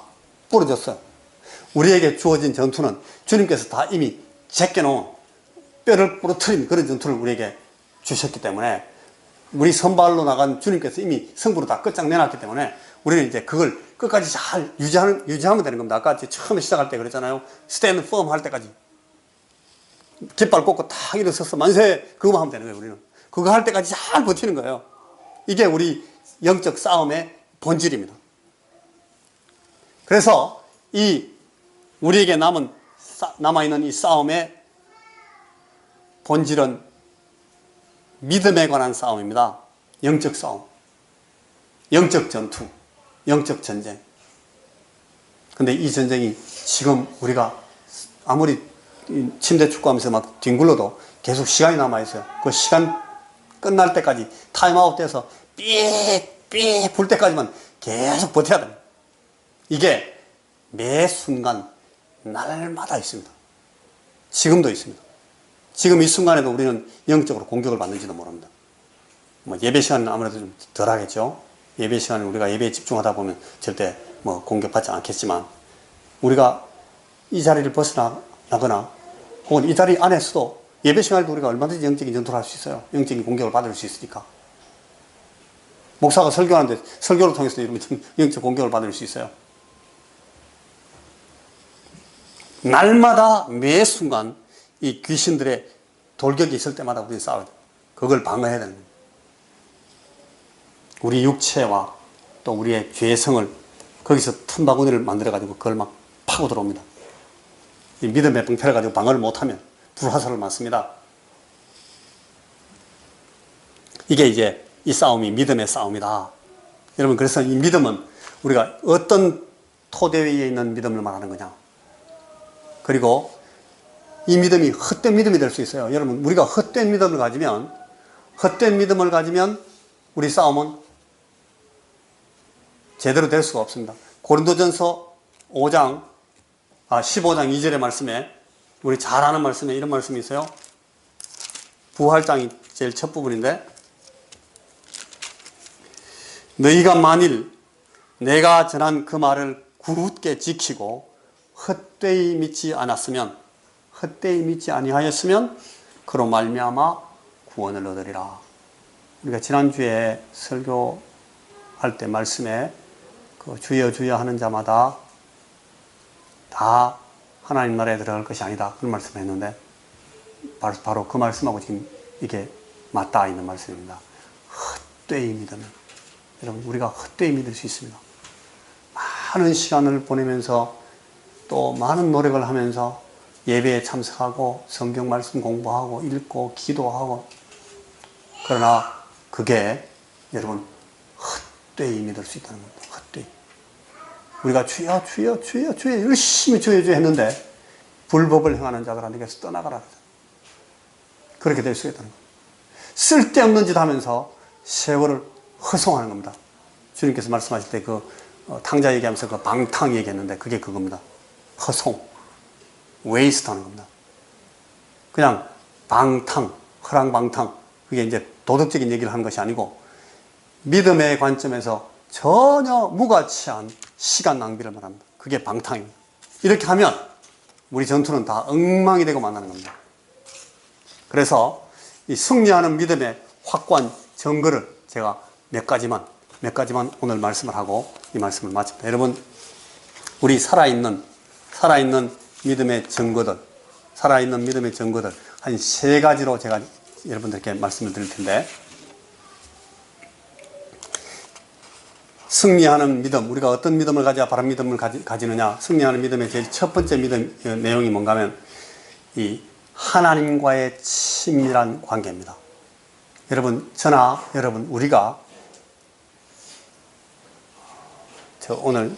부러졌어요. 우리에게 주어진 전투는 주님께서 다 이미 제껴놓은 뼈를 부러뜨린 그런 전투를 우리에게 주셨기 때문에, 우리 선발로 나간 주님께서 이미 승부를 다 끝장내놨기 때문에 우리는 이제 그걸 끝까지 잘 유지하면 되는 겁니다. 아까 처음에 시작할 때 그랬잖아요. 스탠드 펌 할 때까지. 깃발 꽂고 탁 일어서서 만세, 그거만 하면 되는 거예요. 우리는 그거 할 때까지 잘 버티는 거예요. 이게 우리 영적 싸움의 본질입니다. 그래서 우리에게 남아있는 이 싸움의 본질은 믿음에 관한 싸움입니다. 영적 싸움, 영적 전투, 영적 전쟁. 근데 이 전쟁이 지금 우리가 아무리 침대 축구하면서 막 뒹굴러도 계속 시간이 남아있어요. 그 시간 끝날 때까지 타임아웃 돼서 삐익 불 때까지만 계속 버텨야 됩니다. 이게 매 순간 날마다 있습니다. 지금도 있습니다. 지금 이 순간에도 우리는 영적으로 공격을 받는지도 모릅니다. 뭐 예배 시간은 아무래도 좀 덜 하겠죠. 예배 시간에 우리가 예배에 집중하다 보면 절대 뭐 공격받지 않겠지만, 우리가 이 자리를 벗어나거나 혹은 이 자리 안에서도 예배 시간에도 우리가 얼마든지 영적인 전투를 할 수 있어요. 영적인 공격을 받을 수 있으니까. 목사가 설교하는데 설교를 통해서 이러면 영적 공격을 받을 수 있어요. 날마다 매 순간 이 귀신들의 돌격이 있을 때마다 우리는 싸워야 돼요. 그걸 방어해야 되는 거예요. 우리 육체와 또 우리의 죄성을 거기서 틈바구니를 만들어가지고 그걸 막 파고 들어옵니다. 이 믿음의 방패를 가지고 방어를 못하면 불화살을 맞습니다. 이게 이제 이 싸움이 믿음의 싸움이다. 여러분, 그래서 이 믿음은 우리가 어떤 토대 위에 있는 믿음을 말하는 거냐. 그리고 이 믿음이 헛된 믿음이 될 수 있어요. 여러분, 우리가 헛된 믿음을 가지면 우리 싸움은 제대로 될 수가 없습니다. 고린도전서 15장 2절의 말씀에, 우리 잘 아는 말씀에 이런 말씀이 있어요. 부활장이 제일 첫 부분인데 너희가 만일 내가 전한 그 말을 굳게 지키고 헛되이 믿지 않았으면, 헛되이 믿지 아니하였으면 그로 말미암아 구원을 얻으리라. 우리가 지난주에 설교할 때 말씀에 그 주여 주여 하는 자마다 다 하나님 나라에 들어갈 것이 아니다, 그런 말씀을 했는데 바로 그 말씀하고 지금 이게 맞닿아 있는 말씀입니다. 헛되이 믿으면, 여러분, 우리가 헛되이 믿을 수 있습니다. 많은 시간을 보내면서 또 많은 노력을 하면서 예배에 참석하고 성경 말씀 공부하고 읽고 기도하고, 그러나 그게 여러분 헛되이 믿을 수 있다는 겁니다. 헛되이. 우리가 주여 주여 주여 주여 열심히 주여 주여 했는데 불법을 행하는 자들아 네게서 떠나가라, 그렇게 될 수 있다는 겁니다. 쓸데없는 짓 하면서 세월을 허송하는 겁니다. 주님께서 말씀하실 때 그 탕자 얘기하면서 그 방탕 얘기했는데 그게 그겁니다. 허송, 웨이스트 하는 겁니다. 그냥 방탕, 허랑방탕, 그게 이제 도덕적인 얘기를 하는 것이 아니고 믿음의 관점에서 전혀 무가치한 시간 낭비를 말합니다. 그게 방탕입니다. 이렇게 하면 우리 전투는 다 엉망이 되고 만나는 겁니다. 그래서 이 승리하는 믿음의 확고한 증거를 제가 몇 가지만 오늘 말씀을 하고 이 말씀을 마칩니다. 여러분, 우리 살아있는 믿음의 증거들, 한 세 가지로 제가 여러분들께 말씀을 드릴 텐데, 승리하는 믿음, 우리가 어떤 믿음을 가져야 바른 믿음을 가지느냐, 승리하는 믿음의 제일 첫 번째 믿음 내용이 뭔가 하면 이 하나님과의 친밀한 관계입니다. 여러분, 저나 여러분, 우리가 오늘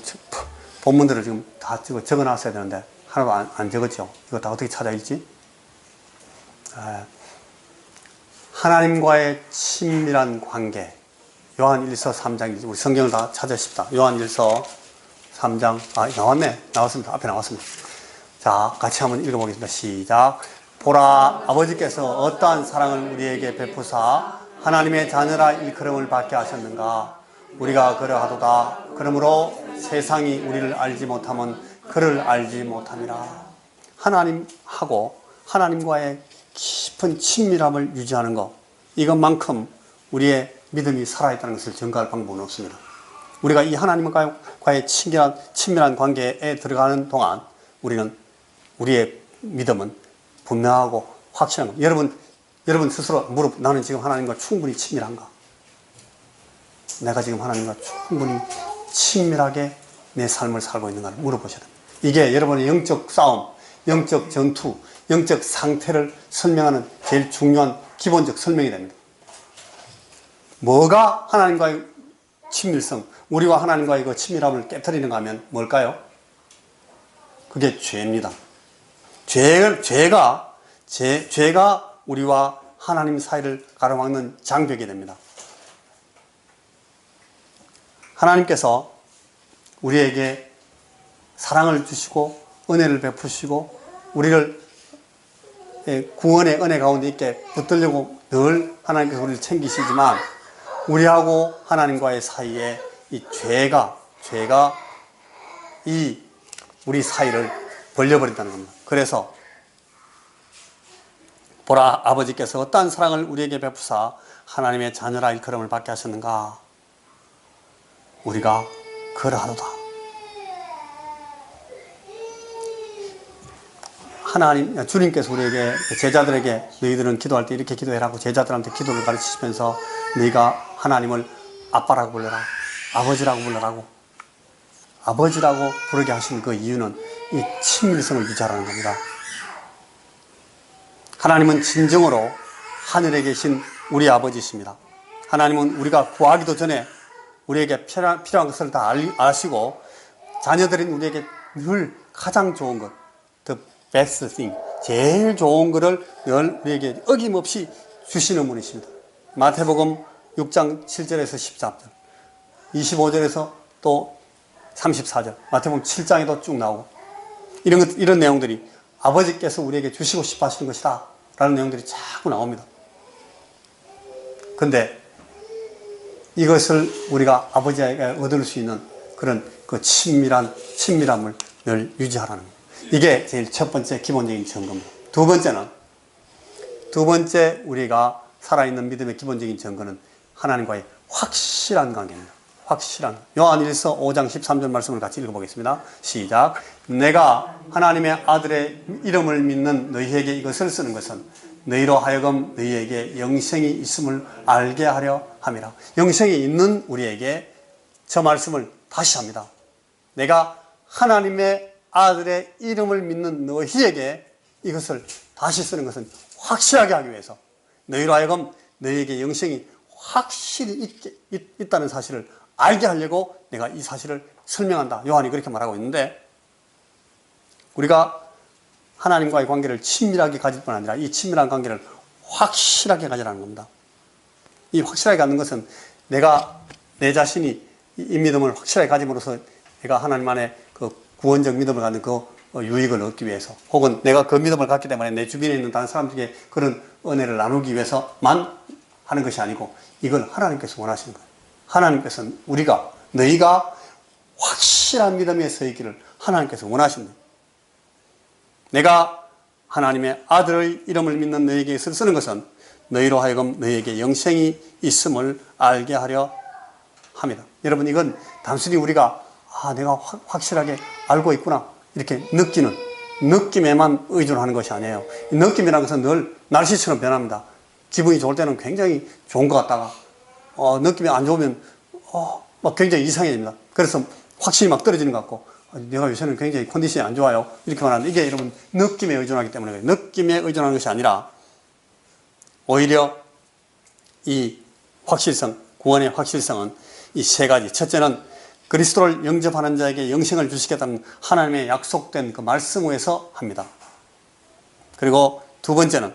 본문들을 지금 다 적어 놨어야 되는데 하나도 안 적었죠. 이거 다 어떻게 찾아 읽지? 하나님과의 친밀한 관계. 요한일서 3장, 우리 성경을 다 찾으십시다. 요한일서 3장, 나왔습니다. 앞에 나왔습니다. 자, 같이 한번 읽어보겠습니다. 시작. 보라, 아버지께서 어떠한 사랑을 우리에게 베푸사 하나님의 자녀라 일컬음을 받게 하셨는가. 우리가 그러하도다. 그러므로 세상이 우리를 알지 못하면 그를 알지 못함이라. 하나님과의 깊은 친밀함을 유지하는 것, 이것만큼 우리의 믿음이 살아있다는 것을 증거할 방법은 없습니다. 우리가 이 하나님과의 친밀한 관계에 들어가는 동안 우리의 믿음은 분명하고 확실한 겁니다. 여러분 스스로 나는 지금 하나님과 충분히 친밀한가? 내가 지금 하나님과 충분히 친밀하게 내 삶을 살고 있는가를 물어보셔야 됩니다. 이게 여러분의 영적 싸움, 영적 전투, 영적 상태를 설명하는 제일 중요한 기본적 설명이 됩니다. 뭐가 하나님과의 친밀성, 우리와 하나님과의 그 친밀함을 깨트리는가 하면 뭘까요? 그게 죄입니다. 죄가 우리와 하나님 사이를 가로막는 장벽이 됩니다. 하나님께서 우리에게 사랑을 주시고 은혜를 베푸시고 우리를 구원의 은혜 가운데 있게 붙들려고 늘 하나님께서 우리를 챙기시지만 우리하고 하나님과의 사이에 이 죄가 우리 사이를 벌려버린다는 겁니다. 그래서 보라, 아버지께서 어떠한 사랑을 우리에게 베푸사 하나님의 자녀라 일컬음을 받게 하셨는가. 우리가 그러하도다. 주님께서 우리에게, 제자들에게 너희들은 기도할 때 이렇게 기도해라고 제자들한테 기도를 가르치시면서 너희가 하나님을 아빠라고 불러라, 아버지라고 불러라고, 아버지라고 부르게 하신 그 이유는 이 친밀성을 유지하라는 겁니다. 하나님은 진정으로 하늘에 계신 우리 아버지이십니다. 하나님은 우리가 구하기도 전에 우리에게 필요한 것을 다 아시고 자녀들인 우리에게 늘 가장 좋은 것, the best thing, 제일 좋은 것을 늘 우리에게 어김없이 주시는 분이십니다. 마태복음 6장 7절에서 14절, 25절에서 또 34절, 마태복음 7장에도 쭉 나오고 이런 내용들이 아버지께서 우리에게 주시고 싶어 하시는 것이다 라는 내용들이 자꾸 나옵니다. 근데 이것을 우리가 아버지에게 얻을 수 있는 그런 그 친밀함을 늘 유지하라는 거예요. 이게 제일 첫 번째 기본적인 증거입니다. 두 번째 우리가 살아있는 믿음의 기본적인 증거는 하나님과의 확실한 관계입니다. 확실한. 요한일서 5장 13절 말씀을 같이 읽어보겠습니다. 시작. 내가 하나님의 아들의 이름을 믿는 너희에게 이것을 쓰는 것은 너희로 하여금 너희에게 영생이 있음을 알게 하려 함이라. 영생이 있는 우리에게 저 말씀을 다시 합니다. 내가 하나님의 아들의 이름을 믿는 너희에게 이것을 다시 쓰는 것은 확실하게 하기 위해서, 너희로 하여금 너희에게 영생이 확실히 있다는 사실을 알게 하려고 내가 이 사실을 설명한다. 요한이 그렇게 말하고 있는데, 우리가 하나님과의 관계를 친밀하게 가질 뿐 아니라 이 친밀한 관계를 확실하게 가지라는 겁니다. 이 확실하게 갖는 것은 내가 내 자신이 이 믿음을 확실하게 가짐으로써 내가 하나님 안에 그 구원적 믿음을 갖는 그 유익을 얻기 위해서, 혹은 내가 그 믿음을 갖기 때문에 내 주변에 있는 다른 사람들에게 그런 은혜를 나누기 위해서만 하는 것이 아니고, 이걸 하나님께서 원하시는 거예요. 하나님께서는 너희가 확실한 믿음에 서 있기를 하나님께서 원하신다. 내가 하나님의 아들의 이름을 믿는 너희에게 쓰는 것은 너희로 하여금 너희에게 영생이 있음을 알게 하려 합니다. 여러분, 이건 단순히 우리가 내가 확실하게 알고 있구나 이렇게 느끼는 느낌에만 의존하는 것이 아니에요. 느낌이라는 것은 늘 날씨처럼 변합니다. 기분이 좋을 때는 굉장히 좋은 것 같다가 느낌이 안 좋으면 막 굉장히 이상해집니다. 그래서 확실히 막 떨어지는 것 같고, 내가 요새는 굉장히 컨디션이 안 좋아요 이렇게 말하는데, 이게 여러분 느낌에 의존하기 때문에 그래요. 느낌에 의존하는 것이 아니라 오히려 이 확실성, 구원의 확실성은 이 세 가지. 첫째는 그리스도를 영접하는 자에게 영생을 주시겠다는 하나님의 약속된 그 말씀 위에서 합니다. 그리고 두 번째는,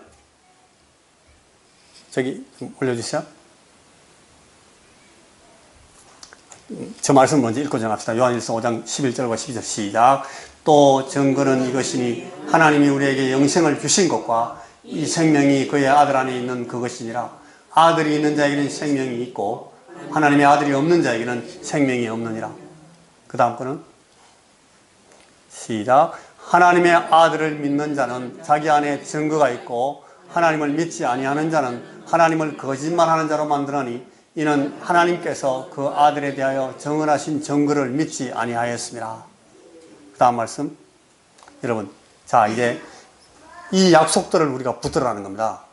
저기 좀 올려주세요. 저 말씀 먼저 읽고 정합시다. 요한일서 5장 11절과 12절 시작. 또 증거는 이것이니 하나님이 우리에게 영생을 주신 것과 이 생명이 그의 아들 안에 있는 그것이니라. 아들이 있는 자에게는 생명이 있고 하나님의 아들이 없는 자에게는 생명이 없느니라. 그 다음 거는 시작. 하나님의 아들을 믿는 자는 자기 안에 증거가 있고 하나님을 믿지 아니하는 자는 하나님을 거짓말하는 자로 만드나니 이는 하나님께서 그 아들에 대하여 정언하신 증거를 믿지 아니하였습니다. 그 다음 말씀. 여러분, 자, 이제 이 약속들을 우리가 붙들어라는 겁니다.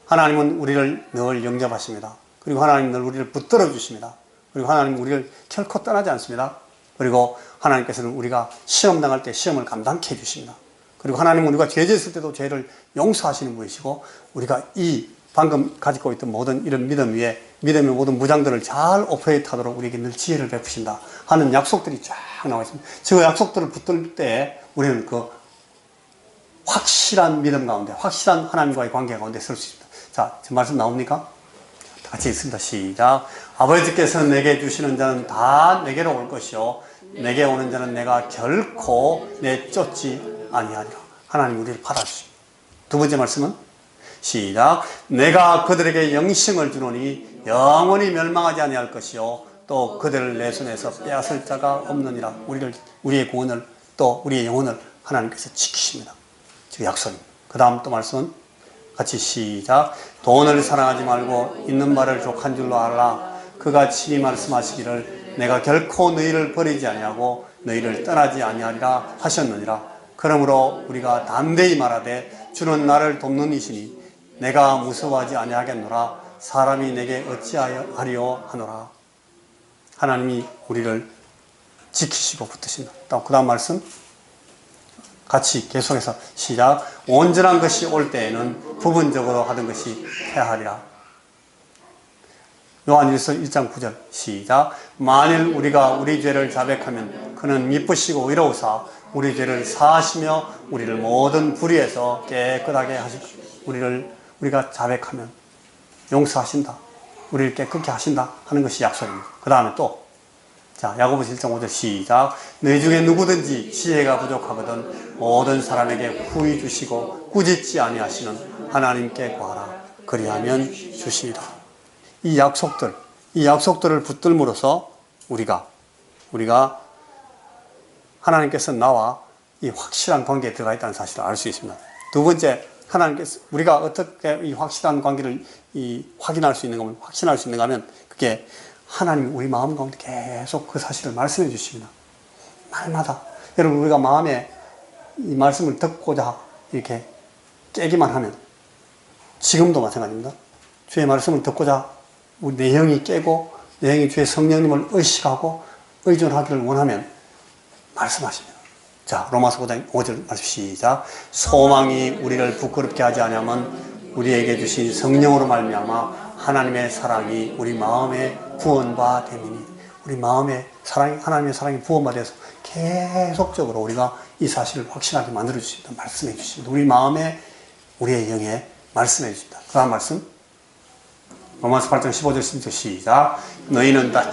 하나님은 우리를 늘 영접하십니다. 그리고 하나님은 늘 우리를 붙들어 주십니다. 그리고 하나님은 우리를 결코 떠나지 않습니다. 그리고 하나님께서는 우리가 시험 당할 때 시험을 감당케 해주십니다. 그리고 하나님은 우리가 죄 지었을 때도 죄를 용서하시는 분이시고, 우리가 이 방금 가지고 있던 모든 이런 믿음 위에 믿음의 모든 무장들을 잘 오퍼레이트 하도록 우리에게 늘 지혜를 베푸신다 하는 약속들이 쫙 나와 있습니다. 저 약속들을 붙들 때 우리는 그 확실한 믿음 가운데, 확실한 하나님과의 관계 가운데 설 수 있습니다. 자, 지금 말씀 나옵니까? 같이 읽습니다. 시작. 아버지께서 내게 주시는 자는 다 내게로 올 것이요 내게 오는 자는 내가 결코 내쫓지 아니하리라. 하나님 우리를 받아주십니다. 두 번째 말씀은 시작. 내가 그들에게 영생을 주노니 영원히 멸망하지 아니할 것이요 또 그들을 내 손에서 빼앗을 자가 없느니라. 우리의 구원을, 또 우리의 영혼을 하나님께서 지키십니다. 그 약속입니다. 그 다음 또 말씀은 같이 시작. 돈을 사랑하지 말고 있는 말을 족한 줄로 알라. 그가 친히 말씀하시기를 내가 결코 너희를 버리지 아니하고 너희를 떠나지 아니하리라 하셨느니라. 그러므로 우리가 담대히 말하되 주는 나를 돕는 이시니 내가 무서워하지 아니하겠노라. 사람이 내게 어찌하리요 하노라. 하나님이 우리를 지키시고 붙드신다. 또 그 다음 말씀 같이 계속해서 시작. 온전한 것이 올 때에는 부분적으로 하던 것이 패하리라. 요한일서 1장 9절 시작. 만일 우리가 우리 죄를 자백하면 그는 미쁘시고 의로우사 우리 죄를 사하시며 우리를 모든 불의에서 깨끗하게 하실 것입니다. 우리가 자백하면 용서하신다, 우리를 깨끗게 하신다 하는 것이 약속입니다. 그 다음에 또 자, 야고보서 1장 5절 시작. 너희 중에 누구든지 지혜가 부족하거든 모든 사람에게 후히 주시고 꾸짖지 아니하시는 하나님께 구하라. 그리하면 주시리라. 이 약속들, 이 약속들을 붙들므로써 우리가 하나님께서 나와 이 확실한 관계에 들어가 있다는 사실을 알 수 있습니다. 두 번째, 하나님께서 우리가 어떻게 이 확실한 관계를 확인할 수 있는가 하면, 확신할 수 있는가 하면, 그게 하나님이 우리 마음 가운데 계속 그 사실을 말씀해 주십니다. 날마다. 여러분, 우리가 마음에 이 말씀을 듣고자 이렇게 깨기만 하면, 지금도 마찬가지입니다. 주의 말씀을 듣고자 우리 내 영이 깨고 내 영이 주의 성령님을 의식하고 의존하기를 원하면 말씀하십니다. 자, 로마서 5장 5절 말씀 시작. 소망이 우리를 부끄럽게 하지 않으면 우리에게 주신 성령으로 말미암아 하나님의 사랑이 우리 마음에 구원바 되미니. 우리 마음에 사랑이, 하나님의 사랑이 부원바 돼서 계속적으로 우리가 이 사실을 확신하게 만들어 주십니다. 말씀해 주십니다. 우리 마음에, 우리의 영에 말씀해 주십니다. 그 다음 말씀 로마서 8장 15절 16절 시작. 너희는 다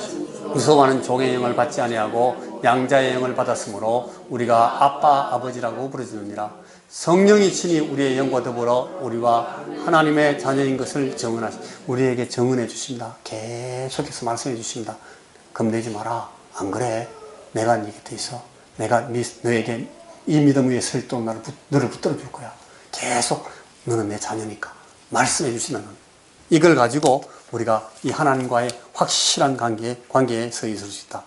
무서워하는 종의 영을 받지 아니하고 양자의 영을 받았으므로 우리가 아빠 아버지라고 부르짖느니라. 성령이 친히 우리의 영과 더불어 우리와 하나님의 자녀인 것을 우리에게 증언해 주십니다. 계속해서 말씀해 주십니다. 겁내지 마라. 안 그래? 내가 네 곁에 있어. 내가 너에게 이 믿음 위에 설 때 너를 붙들어 줄 거야. 계속 너는 내 자녀니까 말씀해 주시는 이걸 가지고 우리가 이 하나님과의 확실한 관계에 서 있을 수 있다.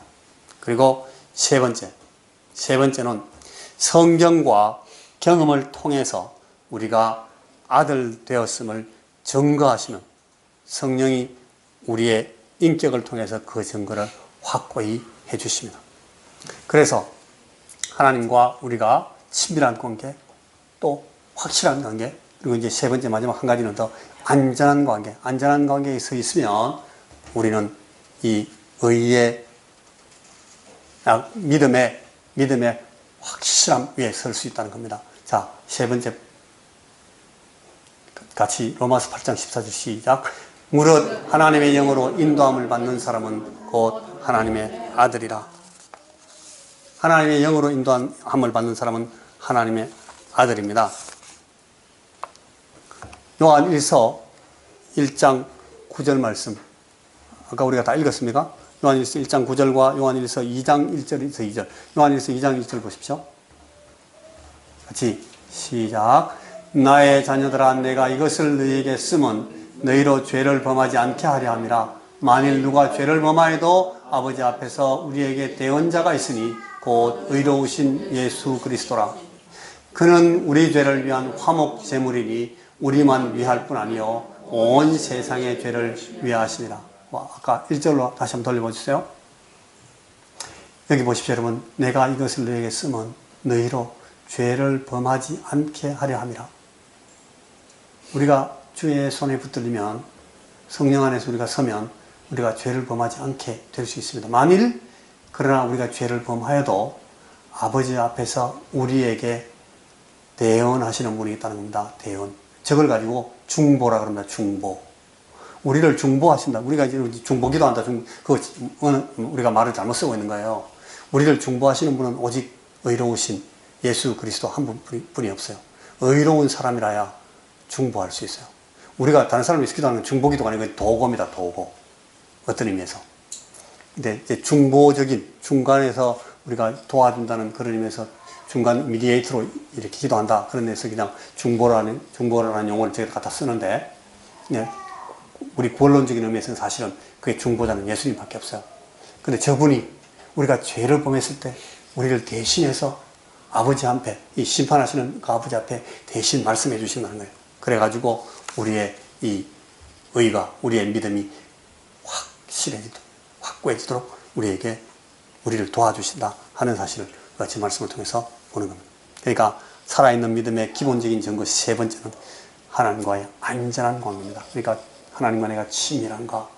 그리고 세 번째는 성경과 경험을 통해서 우리가 아들 되었음을 증거하시는 성령이 우리의 인격을 통해서 그 증거를 확고히 해 주십니다. 그래서 하나님과 우리가 친밀한 관계, 또 확실한 관계, 그리고 이제 세 번째 마지막 한 가지는 더 안전한 관계에 서 있으면 우리는 이 의의 믿음의 확실함 위에 설 수 있다는 겁니다. 자, 세 번째 같이 로마서 8장 14절 시작. 무릇 하나님의 영으로 인도함을 받는 사람은 곧 하나님의 아들이라. 하나님의 영으로 인도함을 받는 사람은 하나님의 아들입니다. 요한일서 1장 9절 말씀 아까 우리가 다 읽었습니까? 요한일서 1장 9절과 요한일서 2장 1절에서 2절. 요한일서 2장 1절 보십시오. 같이 시작. 나의 자녀들아, 내가 이것을 너희에게 쓰면 너희로 죄를 범하지 않게 하려 함이라. 만일 누가 죄를 범하여도 아버지 앞에서 우리에게 대언자가 있으니 곧 의로우신 예수 그리스도라. 그는 우리 죄를 위한 화목 제물이니 우리만 위할 뿐 아니요 온 세상의 죄를 위하시니라. 아까 1절로 다시 한번 돌려보세요. 여기 보십시오, 여러분. 내가 이것을 너희에게 쓰면 너희로 죄를 범하지 않게 하려 함이라. 우리가 주의 손에 붙들리면, 성령 안에서 우리가 서면 우리가 죄를 범하지 않게 될 수 있습니다. 만일 그러나 우리가 죄를 범하여도 아버지 앞에서 우리에게 대언하시는 분이 있다는 겁니다. 대언. 저걸 가지고 중보라 그럽니다. 중보. 우리를 중보하신다. 우리가 이제 중보기도 한다. 우리가 말을 잘못 쓰고 있는 거예요. 우리를 중보하시는 분은 오직 의로우신 예수 그리스도 한 분이 없어요. 의로운 사람이라야 중보할 수 있어요. 우리가 다른 사람이 기도하는 건 중보기도가 아니고 도고입니다. 도고. 어떤 의미에서. 근데 이제 중보적인, 중간에서 우리가 도와준다는 그런 의미에서 중간 미디에이터로 이렇게 기도한다. 그런 데서 그냥 중보라는 용어를 제가 갖다 쓰는데, 우리 구원론적인 의미에서는 사실은 그게 중보자는 예수님밖에 없어요. 근데 저분이 우리가 죄를 범했을 때 우리를 대신해서 아버지 앞에, 이 심판하시는 그 아버지 앞에 대신 말씀해 주신다는 거예요. 그래가지고 우리의 이 의가, 우리의 믿음이 확고해지도록 우리를 도와주신다 하는 사실을 제 말씀을 통해서 보는 겁니다. 그러니까 살아있는 믿음의 기본적인 증거 세 번째는 하나님과의 안전한 관계입니다. 그러니까 하나님과 내가 친밀한가,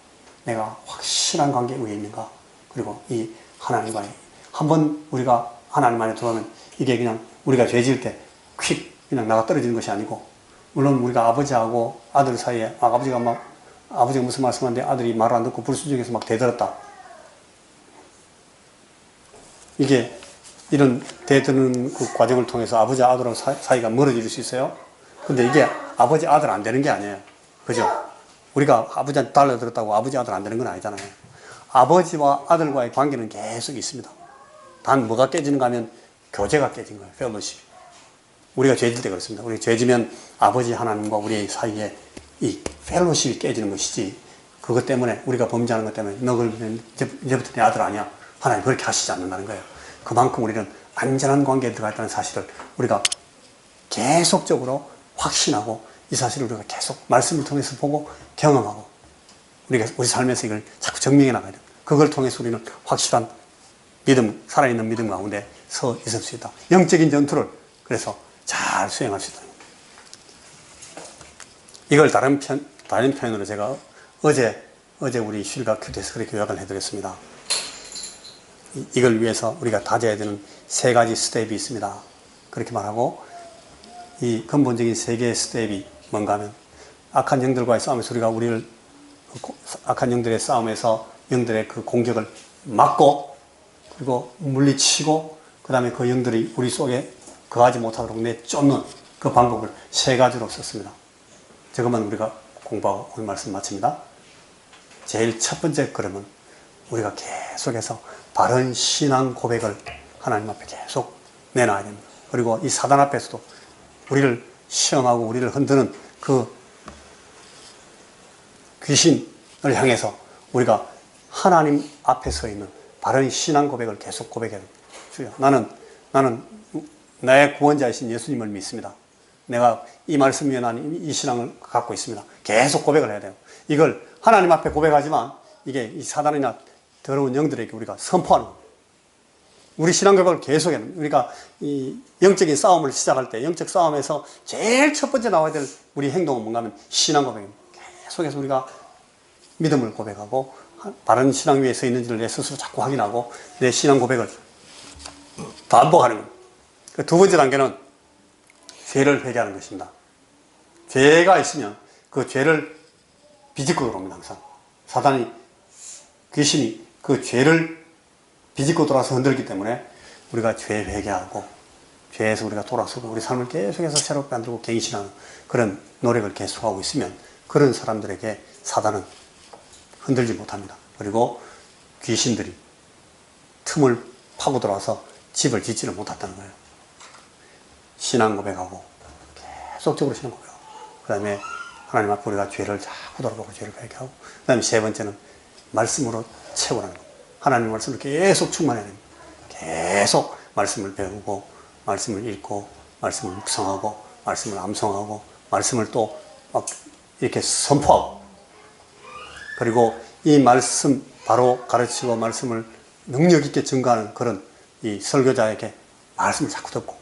내가 확실한 관계 위에 있는가, 그리고 이 하나님과의 한번 우리가 하나님 안에 들어오면 이게 그냥 우리가 죄 지을 때 퀵 그냥 나가 떨어지는 것이 아니고, 물론 우리가 아버지하고 아들 사이에 아버지가 무슨 말씀하는데 아들이 말을 안 듣고 불순종해서 막 대들었다. 이게 이런 대드는 그 과정을 통해서 아버지 아들하고 사이가 멀어질 수 있어요. 근데 이게 아버지 아들 안 되는 게 아니에요. 그죠? 우리가 아버지한테 달려들었다고 아버지 아들 안 되는 건 아니잖아요. 아버지와 아들과의 관계는 계속 있습니다. 단 뭐가 깨지는가 하면 교제가 깨진 거예요. 펠로십. 우리가 죄질 때 그렇습니다. 우리 죄지면 아버지 하나님과 우리 사이에 이 펠로십이 깨지는 것이지, 그것 때문에 우리가 범죄하는 것 때문에 너를 이제부터 내 아들 아니야, 하나님 그렇게 하시지 않는다는 거예요. 그만큼 우리는 안전한 관계에 들어가 있다는 사실을 우리가 계속적으로 확신하고, 이 사실을 우리가 계속 말씀을 통해서 보고 경험하고, 우리가 우리 삶에서 이걸 자꾸 증명해 나가야 돼요. 그걸 통해서 우리는 확실한 믿음, 살아있는 믿음 가운데 서 있을 수 있다. 영적인 전투를 그래서 잘 수행할 수 있다. 이걸 다른 표현으로 제가 어제 우리 쉴가 큐티에서 그렇게 요약을 해드렸습니다. 이걸 위해서 우리가 다져야 되는 3가지 스텝이 있습니다. 그렇게 말하고, 이 근본적인 3개의 스텝이 뭔가 하면, 악한 영들과의 싸움에서 우리가 악한 영들의 싸움에서 영들의 그 공격을 막고, 그리고 물리치고, 그 다음에 그 영들이 우리 속에 거하지 못하도록 내쫓는 그 방법을 3가지로 썼습니다. 저것만 우리가 공부하고 오늘 말씀 마칩니다. 제일 첫 번째 그러면 우리가 계속해서 바른 신앙 고백을 하나님 앞에 계속 내놔야 됩니다. 그리고 이 사단 앞에서도 우리를 시험하고 우리를 흔드는 그 귀신을 향해서 우리가 하나님 앞에 서 있는 바른 신앙 고백을 계속 고백해야 됩니다. 주여, 나는 나의 구원자이신 예수님을 믿습니다. 내가 이 말씀 위에 난 이 신앙을 갖고 있습니다. 계속 고백을 해야 돼요. 이걸 하나님 앞에 고백하지만 이게 이 사단이나 더러운 영들에게 우리가 선포하는 겁니다. 우리 신앙 고백을 계속 해야 됩니다. 우리가 이 영적인 싸움을 시작할 때, 영적 싸움에서 제일 첫 번째 나와야 될 우리 행동은 뭔가 하면 신앙 고백입니다. 계속해서 우리가 믿음을 고백하고 바른 신앙 위에 서 있는지를 내 스스로 자꾸 확인하고 내 신앙 고백을 반복하는 겁니다. 두 번째 단계는 죄를 회개하는 것입니다. 죄가 있으면 그 죄를 비집고 들어옵니다. 항상 사단이, 귀신이 그 죄를 비집고 돌아서 흔들기 때문에 우리가 죄 회개하고 죄에서 우리가 돌아서고 우리 삶을 계속해서 새롭게 만들고 갱신하는 그런 노력을 계속하고 있으면 그런 사람들에게 사단은 흔들지 못합니다. 그리고 귀신들이 틈을 파고 들어와서 집을 짓지를 못했다는 거예요. 신앙 고백하고 계속적으로 신앙 고백하고, 그 다음에 하나님 앞에 우리가 죄를 자꾸 돌아보고 죄를 회개하고, 그 다음에 세 번째는 말씀으로 채우라는 겁니다. 하나님 말씀을 계속 충만해야 됩니다. 계속 말씀을 배우고 말씀을 읽고 말씀을 묵상하고 말씀을 암송하고 말씀을 또 막 이렇게 선포하고, 그리고 이 말씀 바로 가르치고 말씀을 능력 있게 증거하는 그런 이 설교자에게 말씀을 자꾸 듣고,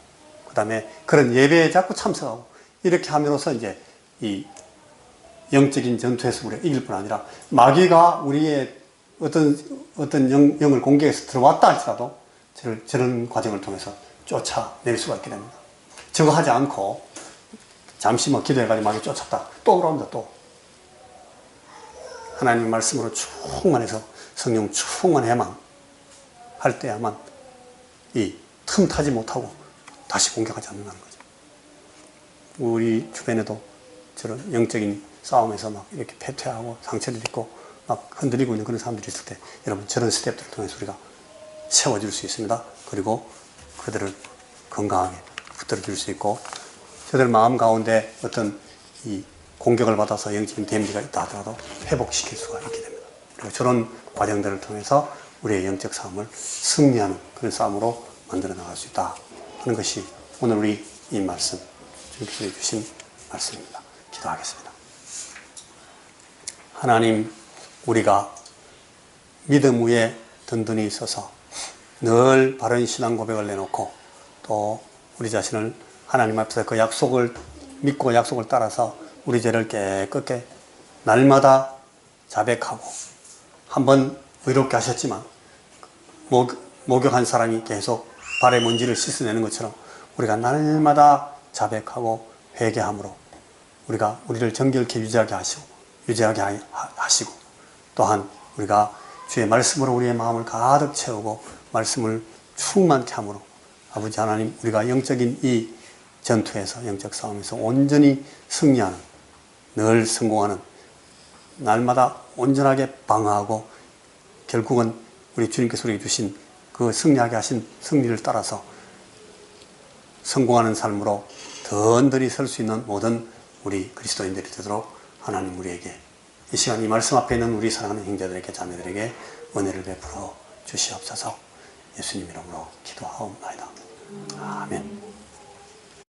그 다음에 그런 예배에 자꾸 참석하고, 이렇게 함으로써 이제 이 영적인 전투에서 우리가 이길 뿐 아니라 마귀가 우리의 어떤 영을 공격해서 들어왔다 할지라도 저런 과정을 통해서 쫓아낼 수가 있게 됩니다. 저거 하지 않고 잠시 기도해가지고 마귀 쫓았다, 또 그럽니다. 또 하나님의 말씀으로 충만해서 성령 충만해야만 할 때야만 이 틈타지 못하고 다시 공격하지 않는다는 거죠. 우리 주변에도 저런 영적인 싸움에서 막 이렇게 패퇴하고 상처를 입고 막 흔들리고 있는 그런 사람들이 있을 때, 여러분 저런 스텝들을 통해서 우리가 세워줄 수 있습니다. 그리고 그들을 건강하게 붙들어줄 수 있고, 저들 마음 가운데 어떤 이 공격을 받아서 영적인 데미지가 있다 하더라도 회복시킬 수가 있게 됩니다. 그리고 저런 과정들을 통해서 우리의 영적 싸움을 승리하는 그런 싸움으로 만들어 나갈 수 있다 하는 것이 오늘 우리 이 말씀, 주님께서 주신 말씀입니다. 기도하겠습니다. 하나님, 우리가 믿음 위에 든든히 있어서 늘 바른 신앙 고백을 내놓고 또 우리 자신을 하나님 앞에서 그 약속을 믿고 약속을 따라서 우리 죄를 깨끗게 날마다 자백하고, 한번 의롭게 하셨지만 목욕한 사람이 계속 발의 먼지를 씻어내는 것처럼 우리가 날마다 자백하고 회개함으로 우리가 우리를 정결케 유지하게 하시고 또한 우리가 주의 말씀으로 우리의 마음을 가득 채우고 말씀을 충만케 함으로 아버지 하나님, 우리가 영적인 이 전투에서, 영적 싸움에서 온전히 승리하는, 늘 성공하는 날마다 온전하게 방어하고 결국은 우리 주님께서 우리에게 주신 그 승리하게 하신 승리를 따라서 성공하는 삶으로 든든히 설 수 있는 모든 우리 그리스도인들이 되도록 하나님 우리에게 이 시간 이 말씀 앞에 있는 우리 사랑하는 형제들에게 자매들에게 은혜를 베풀어 주시옵소서. 예수님 이름으로 기도하옵나이다. 아멘.